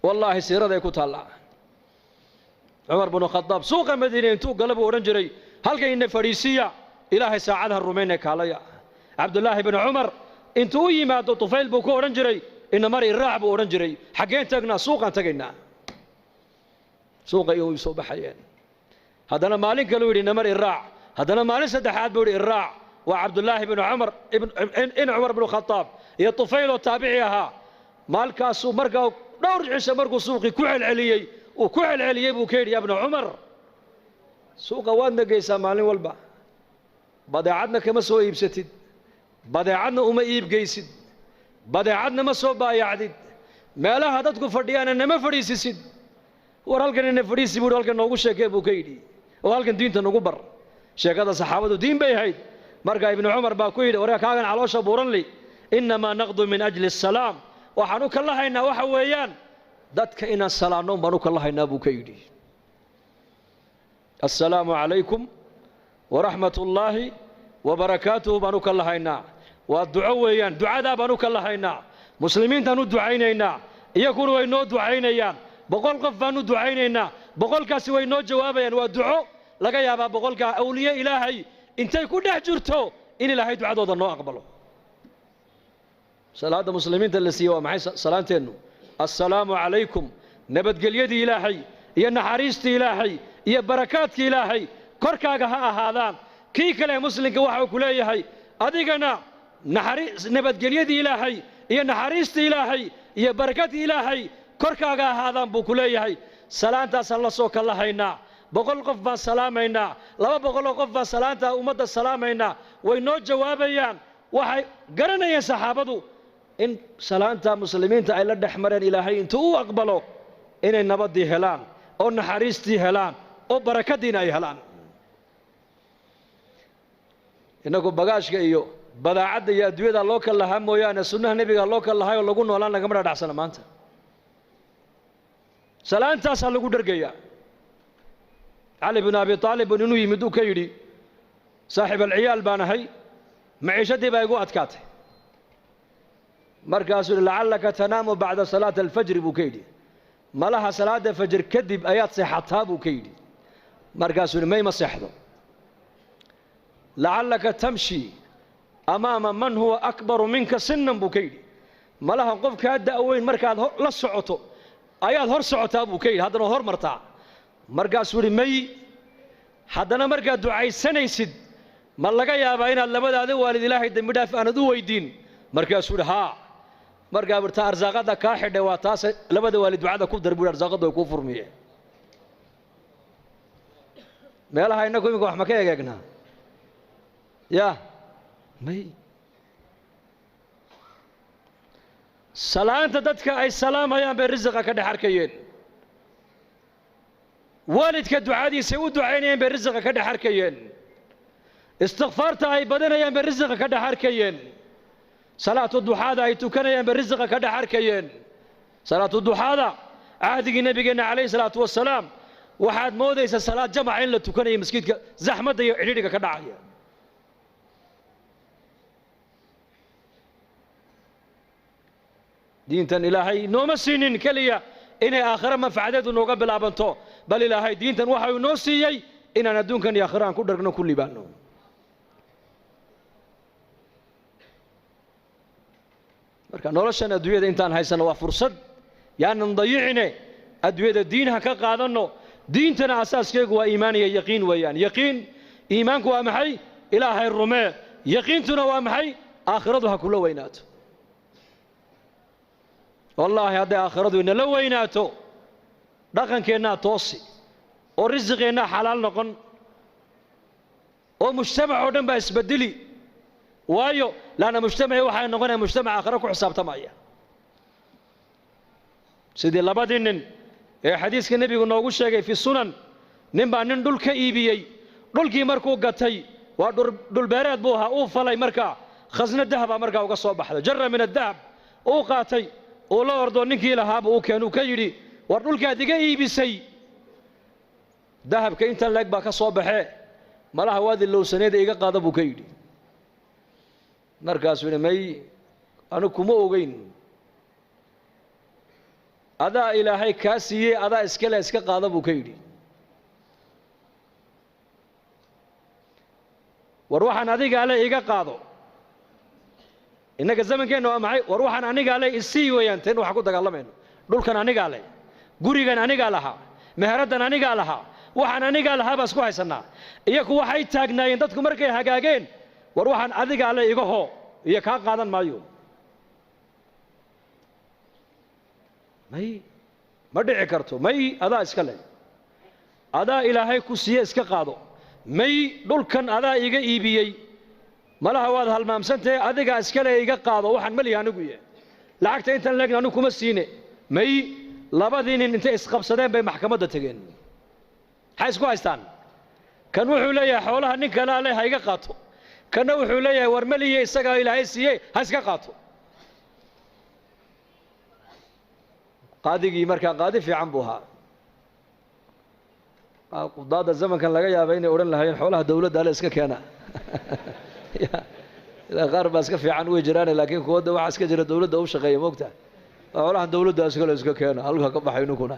wallahi siirada ay ku taala Umar ibn Khattab suuqa Madiina intuu galab oran jiray halkan in fariisiya ilaahay saacadaha rumeynay kaalaya Abdullah ibn Umar intuu yimaado Tufayl buu ku oran jiray إن مري الرعب ورنجري حقين تجنا سوقا تجنا سوق يوم يصوب حيان هذا أنا مالك قالوا لي إن مري الرع هذا أنا مالك سدحات بوري الرع وعبد الله بن عمر ابن عمر بن الخطاب يا طفيل وتابعيها مالك سوق مرقا دور عيسى مرقو سوقي كوعل عليي وكوعل عليي بوكير يا ابن عمر سوق وادنا قيسا مالين والبا بدعتنا كما سوى يبستد بدعتنا وما يب قيسد badeecadna ma soo baayacdid meelaha dadku fadhiyaan nama fadhiisisid war halkan inna fadhiisi buu halkan noogu sheekay buu ka yidhi oo halkan diinta nagu bar sheekada saxaabadu diin bay ahayd marka ibn Umar baa ku yidhi waraa kaagan caloosha buuran li inma naqdu min ajli as-salaam waxaanu ka lahaynaa waxa weeyaan dadka inaan salaano baanu ka lahaynaa buu ka yidhi assalaamu calaykum wa rahmatullaahi wa barakaatuhu baanu ka lahaynaa والدعوة دعاء بانو كله هينا مسلمين تانو دعينينا يكونوا وينو دعينيان بقول قفانو دعينينا بقول كاسي وينو جوابين والدعاء لقى يا بقول كا أولياء إلهي أنت يكون نحجرته إن إلهي دعاء ضد النوع أقبله صلاة المسلمين تلسي ومعي صلاتين السلام عليكم نبت قل يدي إلهي يا نحاريستي إلهي يا بركاتك إلهي كركاك هذا كي كلا مسلم كواحد كليه أديقنا nabadgelyadii ilaahay iyo naxariistii ilaahay iyo barakadii ilaahay korkaaga ahaadaan buu ku leeyahay salaantaasaan la soo kala haynaa 100 qof baan salaamaynaa 200 qof baan salaanta ummadda salaamaynaa way noo jawaabayaan waxay garanayeen saxaabadu in salaanta muslimiinta ay la dhaxmareen ilaahay intuu u aqbalo inay nabadii helaan oo naxariistii helaan oo barakadiina ay helaan inagu bagaashka iyo badaacada iyo adduunyada loo kala lahaa mooyaane sunnaha nabiga loo kala lahayo lagu noolaan laga mara dhacsana maanta salaantaas lagu dhargaya Ali ibn Abi Talib inuu yimid uu ka yiri saaxiib al-ciyaal baan ahay maciishadii baa igu adkaatay markaasuu la'allaka tanaamu ba'da salaat al-fajr buu ka yiri malaha salaada fajr kadib ayaad seexataa buu ka yiri markaasuu ma seexdo la'allaka tamshi أمام من هو أكبر منك سنا بوكيد ما لها قف كهذا أوين مركز لا سعته أياد هر سعته بوكيد هذا هر مرتع مركز سوري مي هذا مركز دعاء سنة يسد ما لقى يا باين الله بدأ هذا والد الله يدم بدافع أنا دو ويدين مركز سوري ها مركز برتا أرزاقه ده كاحد واتاس لبده والد دعاء ده كوف دربود أرزاقه ده كوفر مية ما لها إنكم يقول أحمد كيا جنا يا مي salaanta dadka ay salaamayaan bay rizqa ka dhaxarkayeen waalidka ducadiisa u ducaynayaan bay rizqa ka dhaxarkayeen istighfaarta ay badanayaan bay rizqa ka dhaxarkayeen salaatu duxaada ay tukanayaan bay rizqa ka dhaxarkayeen salaatu duxaada ahdigii nabigeena kaleey salaatu wasalaam waxaad moodaysaa salaad jamac in la tukanayo masjidka zaxmada iyo xiriiriga ka dhacaya diintan ilaahay nooma siinin kaliya inay aakhira manfacadeedu nooga bilaabanto bal ilaahay diintan waxa uu noo siiyay inaan adduunkan iyo aakhiraan ku dhargno ku libaano marka noloshan adduunyada intaan haysano waa fursad yaanan dayicine adduunyada diinaha ka qaadano diintana asaaskeegu waa iimaan iyo yaqiin weeyaan yaqiin iimaanku waa maxay ilaahay rumee yaqiintuna waa maxay aakhiradu ha kula weynaato والله هذا آخرته إن لو ويناته رقم كنا توصي oo risqiina xalaal noqon oo mujtamac oo dhan baa isbedeli waayo laana mujtamaci waxay noqonayaan mujtamac aakhira ku xisaabtamaya sidii labadii nin ee xadiiska nabigu noogu sheegay fi sunan nin baa nin dhul ka iibiyey dhulkii markuu gatay waa dhul beereed buu ahaa uu falay markaa khasna dahaba markaa uga soo baxday jarra min adahab uu qaatay uu la ordo ninkii lahaaba uu keenuu ka yidhi war dhulkaad iga iibisay dahabka intan leeg baa ka soo baxee malaha waad ilowsaneeda iga qaada buu ka yidhi markaasuu yidhi may anigu kuma ogeyn adaa ilaahay kaa siiyey adaa iskale iska qaada buu ka yidhi war waxaan adigaa le iga qaado innaga zamankeenna waa maxay war waxaan anigaa le isii weeyaan teen waxaan ku dagaalamayno dhulkan anigaa le gurigan anigaa lahaa meheraddan anigaa lahaa waxaan anigaa lahaa baa isku haysannaa iyaku waxay taagnaayeen dadku markay hagaageen war waxaan adigaa le iga hoo iyo kaa qaadan maayo may ma dhici karto may adaa iska leh adaa ilaahay ku siiye iska qaado may dhulkan adaa iga iibiyey malaha waad halmaamsantahe adigaa iska le iga qaado waxaan malihi anigu yahay lacagta intan leegna anigu kuma siine may labadii nin intay isqabsadeen bay maxkamadda tegeen maxay isku haystaan kan wuxuu leeyahay xoolaha nin kalaa leh ha iga qaato kanna wuxuu leeyahay war maliye isagaa ilaahay siiyey ha iska qaato qaadigii markaa qaadi fiican buu ahaa qudaada zamankan laga yaabay inay odhan lahaayeen xoolaha dawladda ale iska keena qaar baa iska fiican way jiraan laakiin kuwada waxa iska jira dawladda u shaqeeya moogta xoolaha dawladda iska keena halka ka baxay ninkuna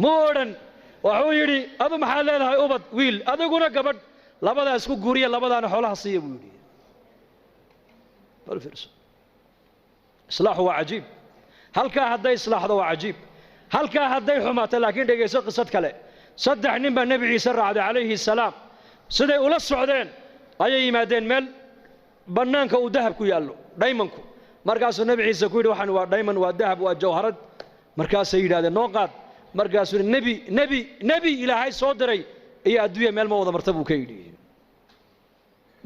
ma odhan wuxuu yidhi adu maxaa leedahay ubad wiil adiguna gabadh labadaa isku guuriya labadaana xoolaha siiya buu yidhi bal fiirso islaaxu waa cajiib halkaa hadday islaaxdo waa cajiib halkaa hadday xumaato laakiin dhegayso qisad kale saddex nin baa nebi ciise raacday calayhi salaam siday ula socdeen ayay yimaadeen meel bannaanka uu dahab ku yaallo dhaymanku markaasuu nebi ciise ku yidhi waxaan waa dhayman waa dahab waa jawharad markaasay yidhahdeen noo qaad markaasuu nebi ilaahay soo diray iyo adduunya meel ma wada marta buu ka yidhi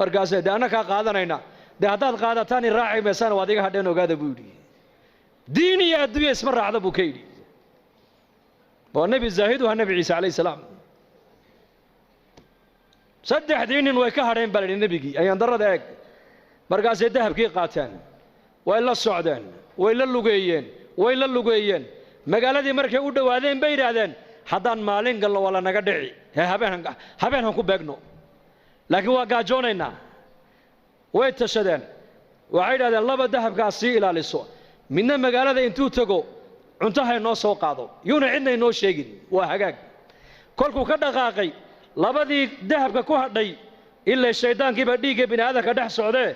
markaasay dee annakaa qaadanayna dee haddaad qaadataan in raaci maysaan waad iga hadheen ogaada buu yidhi diin iyo adduunya isma raacda buu ka yidhi waa nebi zaahid waa nebi ciise calayhi salaam saddexdii nin way ka hadheen baa la yidhi nebigii ayaan darrada eeg markaasay dahabkii qaateen way la socdeen way la lugeeyeen magaaladii markay u dhowaadeen bay yidhaahdeen haddaan maalin galno waa la naga dhici habeen han ku beegno laakiin waa gaajoonaynaa way tashadeen waxay yidhahdeen laba dahabkaas sii ilaaliso midna magaalada intuu tago cuntahay noo soo qaado yuuna cidna inoo sheegin waa hagaag kolkuu ka dhaqaaqay labadii dahabka ku hadhay ilaa shayddaankiiba dhiigga bini aadamka dhex socdee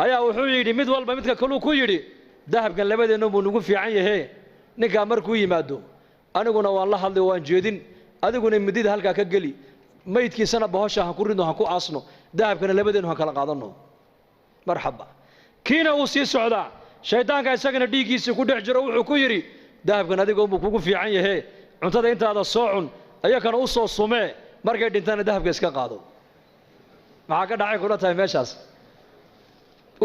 ayaa wuxuu yidhi mid walba midka kaluu ku yidhi dahabkan labadeenna buu nagu fiican yahee ninkaa markuu yimaado aniguna waan la hadlay waan jeedin adiguna midida halkaa ka geli maydkiisana bahosha han ku ridno han ku aasno dahabkana labadeennu han kala qaadanno marxaba kiina uu sii socdaa shayddaanka isagana dhiiggiisii ku dhex jiro wuxuu ku yidhi dahabkan adigoonbuu kugu fiican yahee cuntada intaada soo cun ayakana u soo sumee markay dhintana dahabka iska qaado maxaa ka dhacay kula tahay meeshaas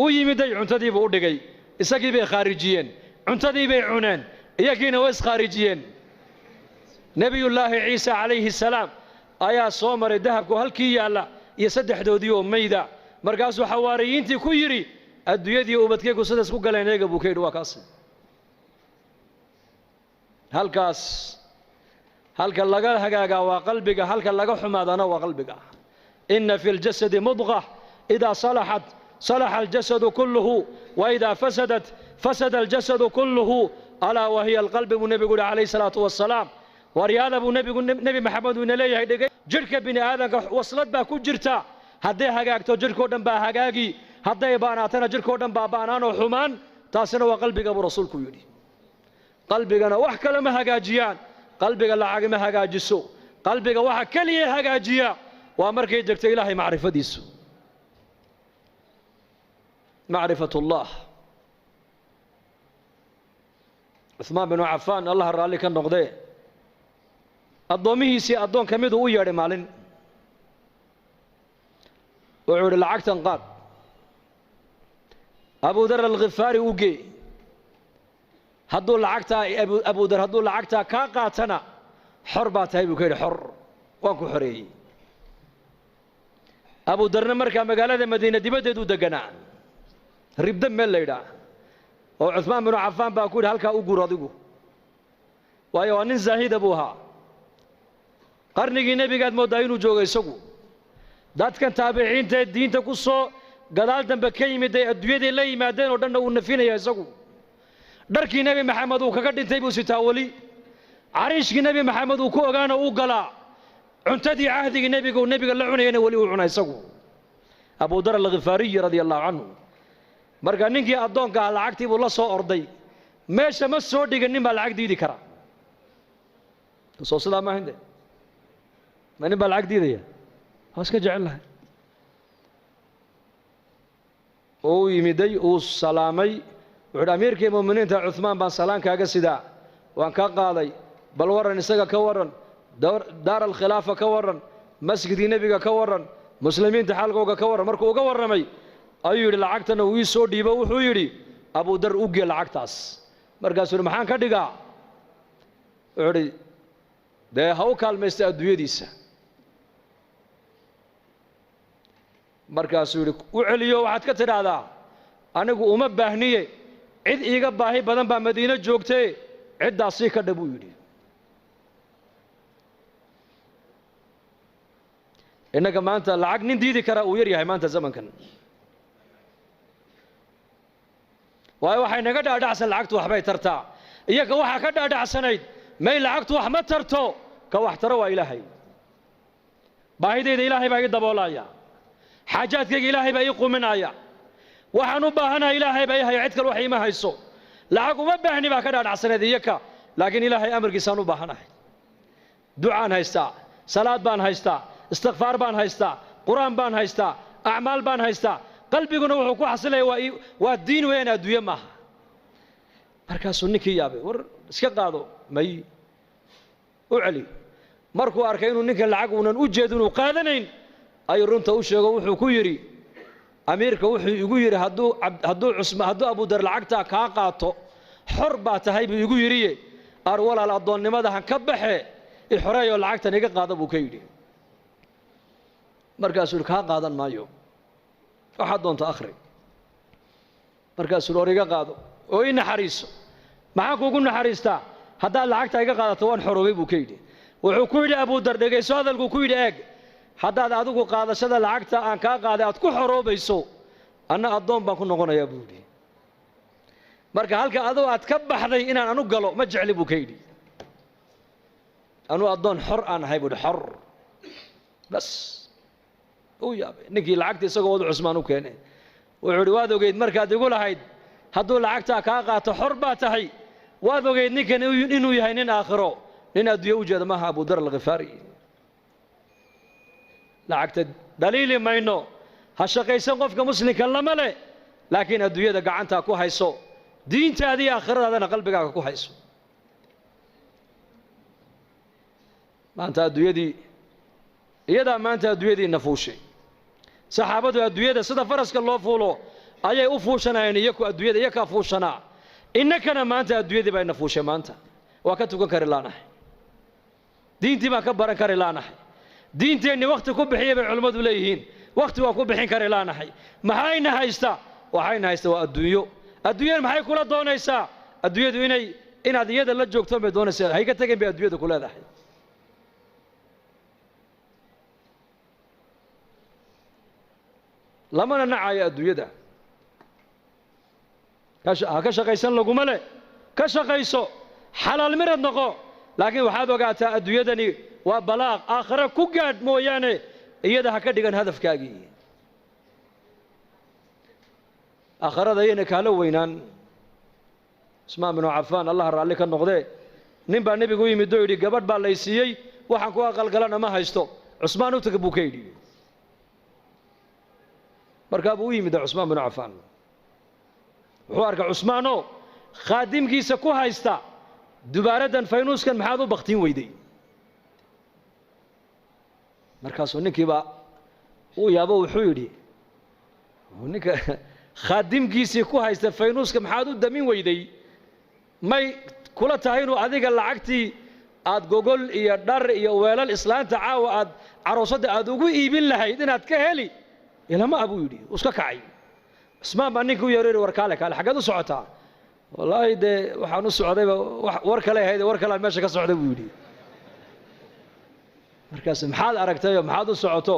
uu yimiday cuntadiibuu u dhigay isagii bay khaarijiyeen cuntadii bay cuneen iyagiina way iskhaarijiyeen nebiyullaahi ciise calayhi salaam ayaa soo maray dahabku halkii yaalla iyo saddexdoodii oo mayda markaasuu xawaariyiintii ku yidhi adduunyadii ubadkaygu sidaas ku galeen eega buu ka yidhi waa kaas halkaas halka laga hagaagaa waa qalbiga halka laga xumaadana waa qalbiga inna fi ljasadi mudqa idaa salaxat salaxa aljasadu kulluhu wa idaa fasadat fasada aljasadu kulluhu alaa wahiya alqalbi buu nebigu yidhi calayhi salaatu wassalaam waryaada buu nebi maxamed uu ina leeyahay dhegay jidhka bini aadamka waslad baa ku jirta hadday hagaagto jidhkoo dhan baa hagaagi hadday baanaatana jidhkoo dhan baa baanaanoo xumaan taasina waa qalbiga buu rasuulku yidhi qalbigana wax kale ma hagaajiyaan qalbiga lacag ma hagaajiso qalbiga waxa kaliya hagaajiya waa markay jirto ilaahay macrifadiisu macrifatullah Uthman bin Affan Allah raalli ka noqday addoomihiisii addoon ka miduu u yeedhay maalin wuxuu yidhi lacagtan qaad abudar alkhifaari u gee hadduu lacagtaa abudar hadduu lacagtaa kaa qaatana xor baa tahay buu ka yidhi xor waan ku xoreeyey abudarna markaa magaalada madiina dibaddeedu deganaa ribda meel la yidhaah oo cuثmaan binu cafaan baa ku yidhi halkaa u gur adigu waayo waa nin zaahida buu ahaa qarnigii nebigaad mooddaa inuu joogo isagu dadkan taabiciinta ee diinta ku soo gadaal dambe ka yimid ay adduunyadii la yimaadeen oo dhanna uu nafinaya isagu dharkii nebi maxamed uu kaga dhintay buu sitaa weli cariishkii nebi maxamed uu ku ogaana uu galaa cuntadii cahdigii nebiga uu nebiga la cunayana weli uu cuna isagu abudar alkhifaariyi radia allahu canhu marka ninkii addoonka ah lacagtii buu la soo orday meesha ma soo dhigin nin baa lacag diidi kara soo sidaa maaha inte ma nin baa lacag diidaya waa iska jecel lahay uu yimiday uu salaamay wuxuu yidhi amiirkii mu'miniinta cuثmaan baan salaan kaaga sidaa waan ka qaaday bal warran isaga ka warran daar alkhilaafa ka warran masjidkii nebiga ka warran muslimiinta xaalkooga ka warran markuu uga warramay ayuu yidhi lacagtana uu ii soo dhiibo wuxuu yidhi abudar u gee lacagtaas markaasuu yidhi maxaan ka dhigaa wuxuu yidhi dee ha u kaalmaysta adduunyadiisa markaasuu yidhi u celiyo waxaad ka tidhaahdaa anigu uma baahniye cid iiga baahi badan baa madiino joogtee ciddaasii ka dha buu yidhi innaga maanta lacag nin diidi karaa uu yar yahay maanta zamankan waayo waxay naga dhaadhacsan lacagtu waxbay tartaa iyaga waxaa ka dhaadhacsanayd may lacagtu wax ma tarto ka wax taro waa ilaahay baahidayda ilaahay baa ii daboolaya xaajaadkayga ilaahay baa ii quminaya waxaan u baahanahay ilaahay baa ii haya cid kale wax iima hayso lacag uma baahni baa ka dhaadhacsanayd iyaka laakiin ilaahay amarkiisaan u baahanahay ducaan haystaa salaad baan haystaa istikfaar baan haystaa qur'aan baan haystaa acmaal baan haystaa qalbiguna wuxuu ku xasilaya waa diin weeyaan adduunye maaha markaasuu ninkii yaabay war iska qaado may u celi markuu arkay inuu ninkan lacag uunan u jeedin uu qaadanayn ayuu runta u sheego wuxuu ku yidhi amiirka wuxuu igu yidhi hadduu abudar lacagtaa kaa qaato xor baa tahay buu igu yidhiye ar walaal addoonnimada han ka baxe i xoreeyoo lacagtan iga qaada buu ka yidhi markaasuu yidhi kaa qaadan maayo waxaad doonta akhri markaasuu yidhi or iga qaado oo ii naxariiso maxaan kuugu naxariistaa haddaad lacagtaa iga qaadato waan xoroobay buu ka yidhi wuxuu ku yidhi abudar dhegayso hadalkuu ku yidhi eeg haddaad adigu qaadashada lacagta aan kaa qaaday aad ku xoroobayso anna addoon baan ku noqonayaa buu yidhi marka halka adoo aad ka baxday inaan anu galo ma jecli buu ka yidhi anuu addoon xor aan ahay buu yidhi xor bas uu yaabay ninkii lacagta isagoo wadu cusmaan u keenay wuxuu yidhi waad ogeyd markaad igu lahayd hadduu lacagtaa kaa qaato xor baa tahay waad ogeyd ninkan inuu yahay nin aakhiro nin adduunye u jeeda maaha abudar alkhifaari lacagta dhaliili mayno ha shaqaysan qofka muslimka lama leh laakiin adduunyada gacantaa ku hayso diintaada iyo aakhiradaadana qalbigaaga ku hayso maanta adduunyadii iyadaa maanta adduunyadii nafuushay saxaabadu adduunyada sida faraska loo fuulo ayay u fuushanayeen iyaku adduunyada iyakaa fuushanaa innakana maanta adduunyadii bay nafuushay maanta waa ka tukan kari laanahay diintii baan ka baran kari laanahay diinteenni wakhti ku bixiya bay culimmadu leeyihiin wakhti waa ku bixin kari laanahay maxayna haysta waxayna haysta waa adduunyo adduunyada maxay kula doonaysaa adduunyadu inaad iyada la joogto bay doonaysaa hayga tagin bay adduunyada ku leedahay lamana nacayo adduunyada ha ka shaqaysan laguma leh ka shaqayso xalaal mirad noqo laakiin waxaad ogaataa adduunyadani waa balaaq aakhire ku gaadh mooyaane iyada ha ka dhigan hadafkaagii aakhirada ayayna kaala weynaan cusmaan binu cafaan allah raalli ka noqdee nin baa nebigu u yimid oo yidhi gabadh baa lay siiyey waxaan ku aqalgalana ma haysto cusmaan u taga buu ka yidhi markaa buu u yimida cusmaan binu cafaan wuxuu arkay cusmaanoo khaadimkiisa ku haysta dubaaradan faynuuskan maxaad u baktiin weyday markaasuu ninkiiba uu yaabo wuxuu yidhi ninka khaadimkiisii ku haysta faynuuska maxaad u damin weyday may kula tahay inuu adiga lacagtii aad gogol iyo dhar iyo weelal islaanta caawa aad caroosadda aad ugu iibin lahayd inaad ka heli ilama abuu yidhi iska kacay cusmaan baa ninka u yeeray war kaale xaggeed u socotaa wallaahi dee waxaan u socdayba war kale ahayd war kale meesha ka socday buu yidhi markaas maxaad aragtay maxaad u socoto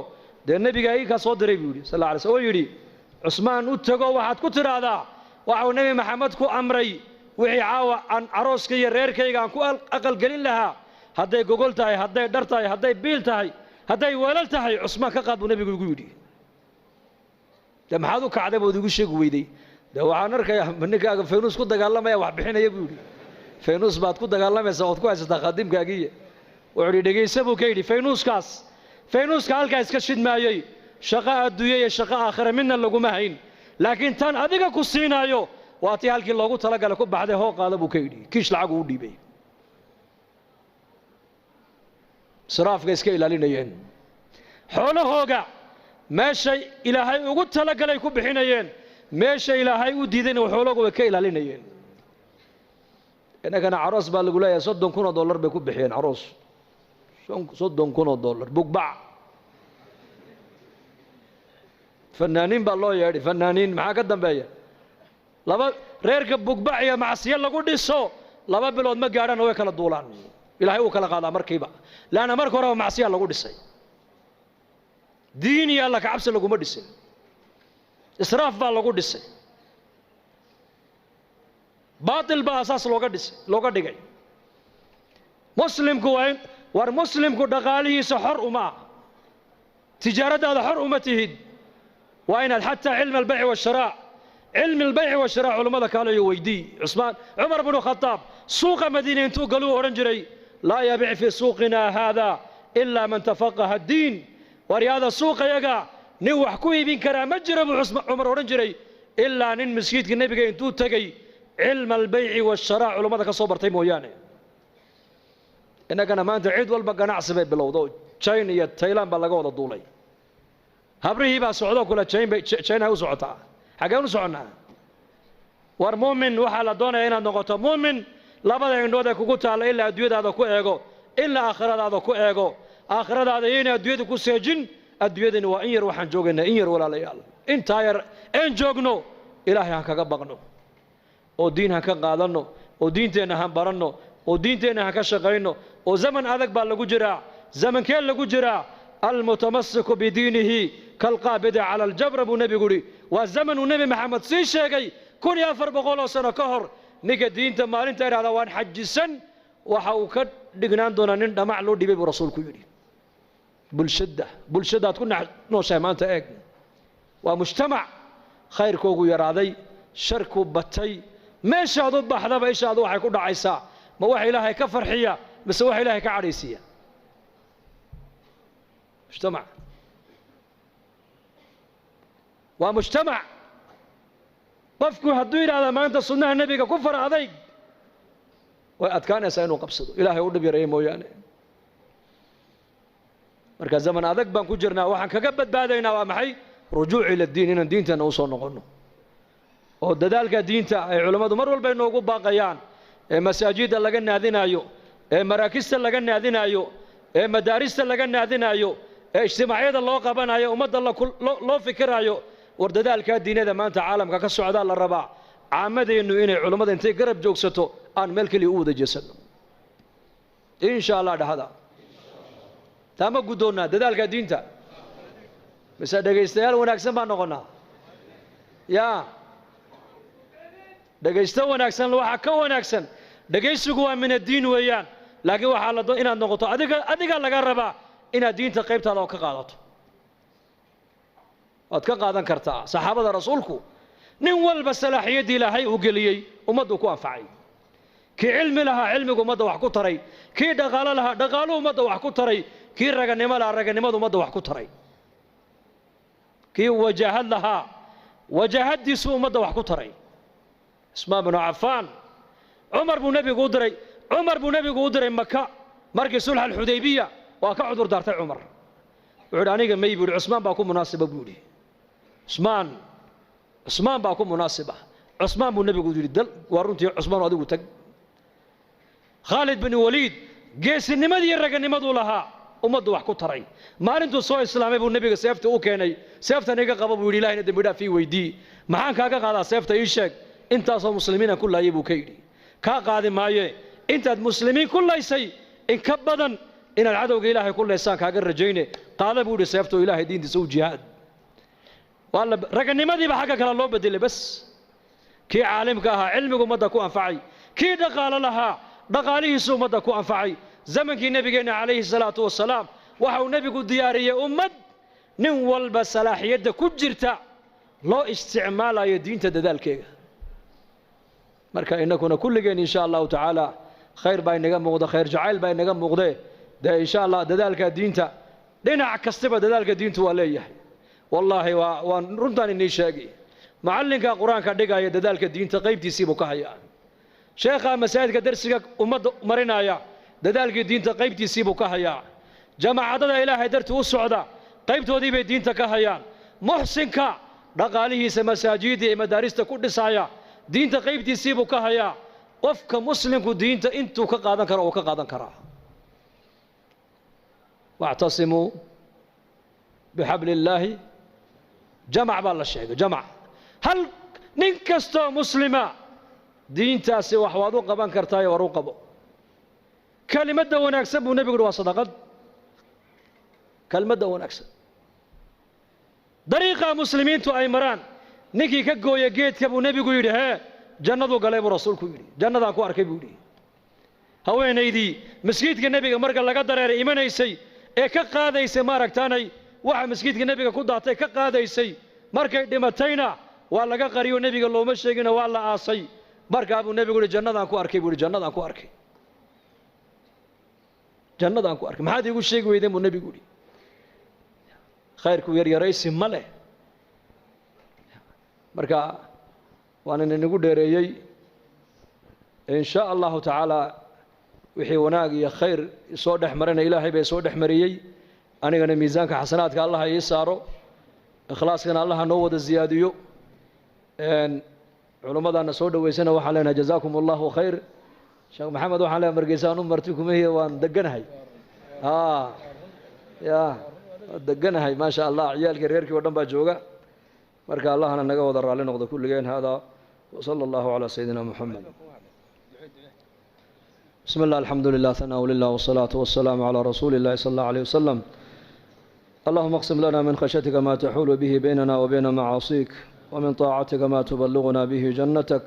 dee nabiga ii ka soo diray buu yidhi sallallahu alayhi wasallam oo yidhi cusmaan u tago waxaad ku tiraahdaa waxuu nabi maxamed ku amray wixii caawa aan arooska iyo reerkayga aan ku aqal gelin lahaa hadday gogol tahay hadday dhar tahay hadday biil tahay hadday weelal tahay cusmaan ka qaad buu nabigu igu yidhi dee maxaad u kacday baad igu sheegi weyday dee waxaan arkayaa ninkaaga faynuus ku dagaalamaya wax bixinaya buu yidhi faynuus baad ku dagaalamaysaa ood ku haysataa khadimkaagiiya wuxuu yidhi dhegaysa buu ka yidhi faynuuska halkaa iska shidmaayey shaqo adduunye iyo shaqo aakhira midna laguma hayn laakiin tan adiga ku siinaayo waa tii halkii loogu talagalay ku baxday hoo qaada buu ka yidhi kiish lacag uu dhiibay israafka iska ilaalinayeen xoolahooga meeshay ilaahay ugu talagalay ku bixinayeen meesha ilaahay u diidayna xoolahooga way ka ilaalinayeen innagana caroos baa lagu leeyahay $30,000 bay ku bixiyeen caroos $30,000 bugbac fanaaniin baa loo yeedhay fanaaniin maxaa ka dambeeya laba reerka bugbac iyo macsiyo lagu dhiso 2 bilood ma gaadhaan way kala duulaan ilaahay uu kala qaadaa markiiba laana marka hore macsiyo lagu dhisay diin iyo alla ka cabsi laguma dhisin israaf baa lagu dhisay baatil baa asaas looga dhigay muslimku war muslimku dhaqaalihiisa xor uma tijaaradaada xor uma tihid waa inaad xataa cilmi albayci washiraa culimmada kaale iyo weydii cumar bnu khataab suuqa madiina intuu galuu odhan jiray laa yabic fii suuqina haada ilaa man tafaqaha addiin waryaada suuqayaga nin wax ku iibin karaa ma jira buu cumar odhan jiray ilaa nin masjidka nebiga intuu tegey cilma albayci washiraa culimmada ka soo bartay mooyaane innagana maanta cid walba ganacsi bay bilowdo China iyo Thailand baa laga wada duulay habrihii baa socdo kula China u socotaa xageen u soconnaa war muumin waxaa la doonayaa inaad noqoto muumin labada indhood ee kugu taalla ilaa adduunyadaada ku eego ilaa aakhiradaada ku eego aakhiradaada inay adduunyada ku seejin adduunyadani waa in yar waxaan joogaynaa in yar walaalayaal intaa yar een joogno ilaahay ha kaga baqno oo diin ha ka qaadanno oo diinteenna ha baranno oo diinteenna ha ka shaqayno oo zaman adag baa lagu jiraa zamankeen lagu jiraa almutamassiku bidiinihi kalqaabidi cala aljabra buu nebigu yidhi waa zamanuu nebi maxamed sii sheegay 1400 sano ka hor ninka diinta maalinta idhahda waan xajisan waxa uu ka dhignaan doonaa nin dhamac loo dhibay buu rasuulku yidhi bulshadaad ku nooshahay maanta eeg waa mujtamac khayrkoogu yaraaday sharku batay meeshaad u baxdaba ishaadu waxay ku dhacaysaa ma wax ilaahay ka farxiya mise wax ilaahay ka cadhaysiiya mujtamac waa mujtamac qofku hadduu yidhaahda maanta sunnaha nebiga ku fara adayg way adkaanaysaa inuu qabsado ilaahay u dhib yareeya mooyaane marka zaman adag baan ku jirnaa waxaan kaga badbaadaynaa waa maxay rujuuc ila diin inaan diinteenna u soo noqonno oo dadaalka diinta ay culammadu mar walba inoogu baaqayaan ee masaajidda laga naadinaayo ee maraakista laga naadinaayo ee madaarista laga naadinaayo ee ijtimaacyada loo qabanayo ummadda loo fikiraayo war dadaalka diinada maanta caalamka ka socdaa la rabaa caamadeennu inay culammada intay garab joogsato aan meel keliya u wada jeesanno insha allah dhahada taama guddoonnaa dadaalka diinta mise dhegaystayaal wanaagsan baan noqonnaa yaa dhegaysto wanaagsan waxaa ka wanaagsan dhegaysigu waa min addiin weeyaan laakiin waxaa inaad noqoto adiga laga rabaa inaad diinta qaybtaada oo ka qaadato waad ka qaadan kartaa saxaabada rasuulku nin walba salaaxiyaddii ilaahay uu geliyey ummaddu ku anfacay kii cilmi lahaa cilmigu ummadda wax ku taray kii dhaqaalo lahaa dhaqaaluhu ummadda wax ku taray kii raganimo lahaa raganimadu ummadda wax ku taray kii wajaahad lahaa wajaahaddiisu ummadda wax ku taray Usmaan bin Affaan Umar buu nabigu u diray Makka markii sulh al-Hudaybiya waa ka cudur daartay Umar wuxuu aniga may buu Usmaan baa ku munaasaba buu yiri Usmaan baa ku munaasaba Usmaan buu nabigu yiri dal waa runtii Usmaan adigu tag Khalid bin Walid geesinimadii raganimaduu lahaa ummaddu wax ku taray maalintuu soo islaamay buu nabiga seefta u keenay seeftan iga qaba buu yiri ilaahina dambi dhaaf ii weydii maxaan kaaga qaadaa seefta ii sheeg intaasoo muslimiina ku laayay buu ka yidhi kaa qaadi maaye intaad muslimiin ku laysay in ka badan inaad cadowga ilaahay ku laysaan kaaga rajayne qaada buu yidhi seeftoo ilaahay diintiisa u jihaad waa raganimadiiba xagga kale loo bedelay bas kii caalimka ahaa cilmigu ummadda ku anfacay kii dhaqaalo lahaa dhaqaalihiisu ummadda ku anfacay zamankii nabigeenna calayhi salaatu wasalaam waxa uu nebigu diyaariyey ummad nin walba salaaxiyadda ku jirta loo isticmaalayo diinta dadaalkeega marka innakuna kulligeen insha allahu tacaala khayr baa inaga muuqda khayr jacayl baa inaga muuqdee dee insha allah dadaalka diinta dhinac kastaba dadaalka diintu waa leeyahay wallaahi waan runtaan inii sheegi macallinka qur-aanka dhigaya dadaalka diinta qaybtiisiibuu ka hayaa sheekha masaajidka darsiga ummadda marinaya dadaalkii diinta qaybtiisiibuu ka hayaa jamaacadada ilaahay dartii u socda qaybtoodii bay diinta ka hayaan muxsinka dhaqaalihiisa masaajidda iyo madaarista ku dhisaya diinta qaybtiisiibuu ka hayaa qofka muslimku diinta intuu ka qaadan karo uu ka qaadan karaa wactasimuu bixabli illaahi jamac baa la sheegay jamac hal nin kastoo muslima diintaasi wax waad u qaban kartaayo war u qabo kelimadda wanaagsan buu nebigu yidhi waa sadaqad kelimadda wanaagsan dariiqa muslimiintu ay maraan ninkii ka gooya geedka buu nebigu yidhi hee jannaduu galay buu rasuulku yidhi jannadaan ku arkay buu yidhi haweenaydii masjidka nebiga marka laga dareeray imanaysay ee ka qaadaysay maaragtaanay waxa masjidka nebiga ku daatay ka qaadaysay markay dhimatayna waa laga qariyo nebiga looma sheegina waa la aasay markaa buu nebigu yidhi jannadaan ku arkay buu yidhi jannadaan ku arkay jannadaan ku arkay maxaad iigu sheegi weydeen buu nebigu yidhi khayrku yaryaraysi ma leh marka waan inagu dheereeyey insha allahu tacaala wixii wanaag iyo khayr soo dhex marana ilaahay bay soo dhex mariyey anigana miisaanka xasanaadka allah ii saaro ikhlaaskana allah noo wada ziyaadiyo culimmadana soo dhaweysana waxaan leenahay jazaakum allahu khayr sheekh maxamed waxaan leenahay margeysaan u marti kumahiya waan deganahay ya deganahay ma sha allah ciyaalkii reerkii oo dhan baa jooga marka allahna naga wada raali noqdo kulligeen hada وصلى الله على سيدنا محمد بسم الله الحمد لله ثناء لله والصلاة والسلام على رسول الله صلى الله عليه وسلم اللهم اقسم لنا من خشيتك ما تحول به بيننا وبين معاصيك ومن طاعتك ما تبلغنا به جنتك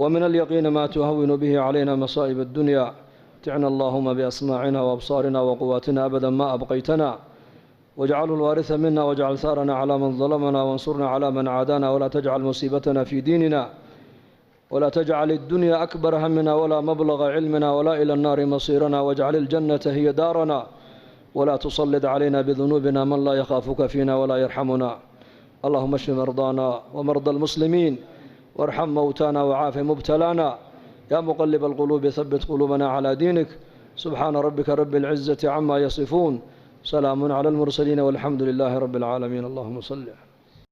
ومن اليقين ما تهون به علينا مصائب الدنيا متعنا اللهم بأسماعنا وأبصارنا وقواتنا أبدا ما أبقيتنا واجعله الوارث منا واجعل ثارنا على من ظلمنا وانصرنا على من عادانا ولا تجعل مصيبتنا في ديننا ولا تجعل الدنيا أكبر همنا ولا مبلغ علمنا ولا إلى النار مصيرنا واجعل الجنة هي دارنا ولا تسلط علينا بذنوبنا من لا يخافك فينا ولا يرحمنا اللهم اشف مرضانا ومرضى المسلمين وارحم موتانا وعاف مبتلانا يا مقلب القلوب ثبت قلوبنا على دينك سبحان ربك رب العزة عما يصفون سلام على المرسلين والحمد لله رب العالمين اللهم صل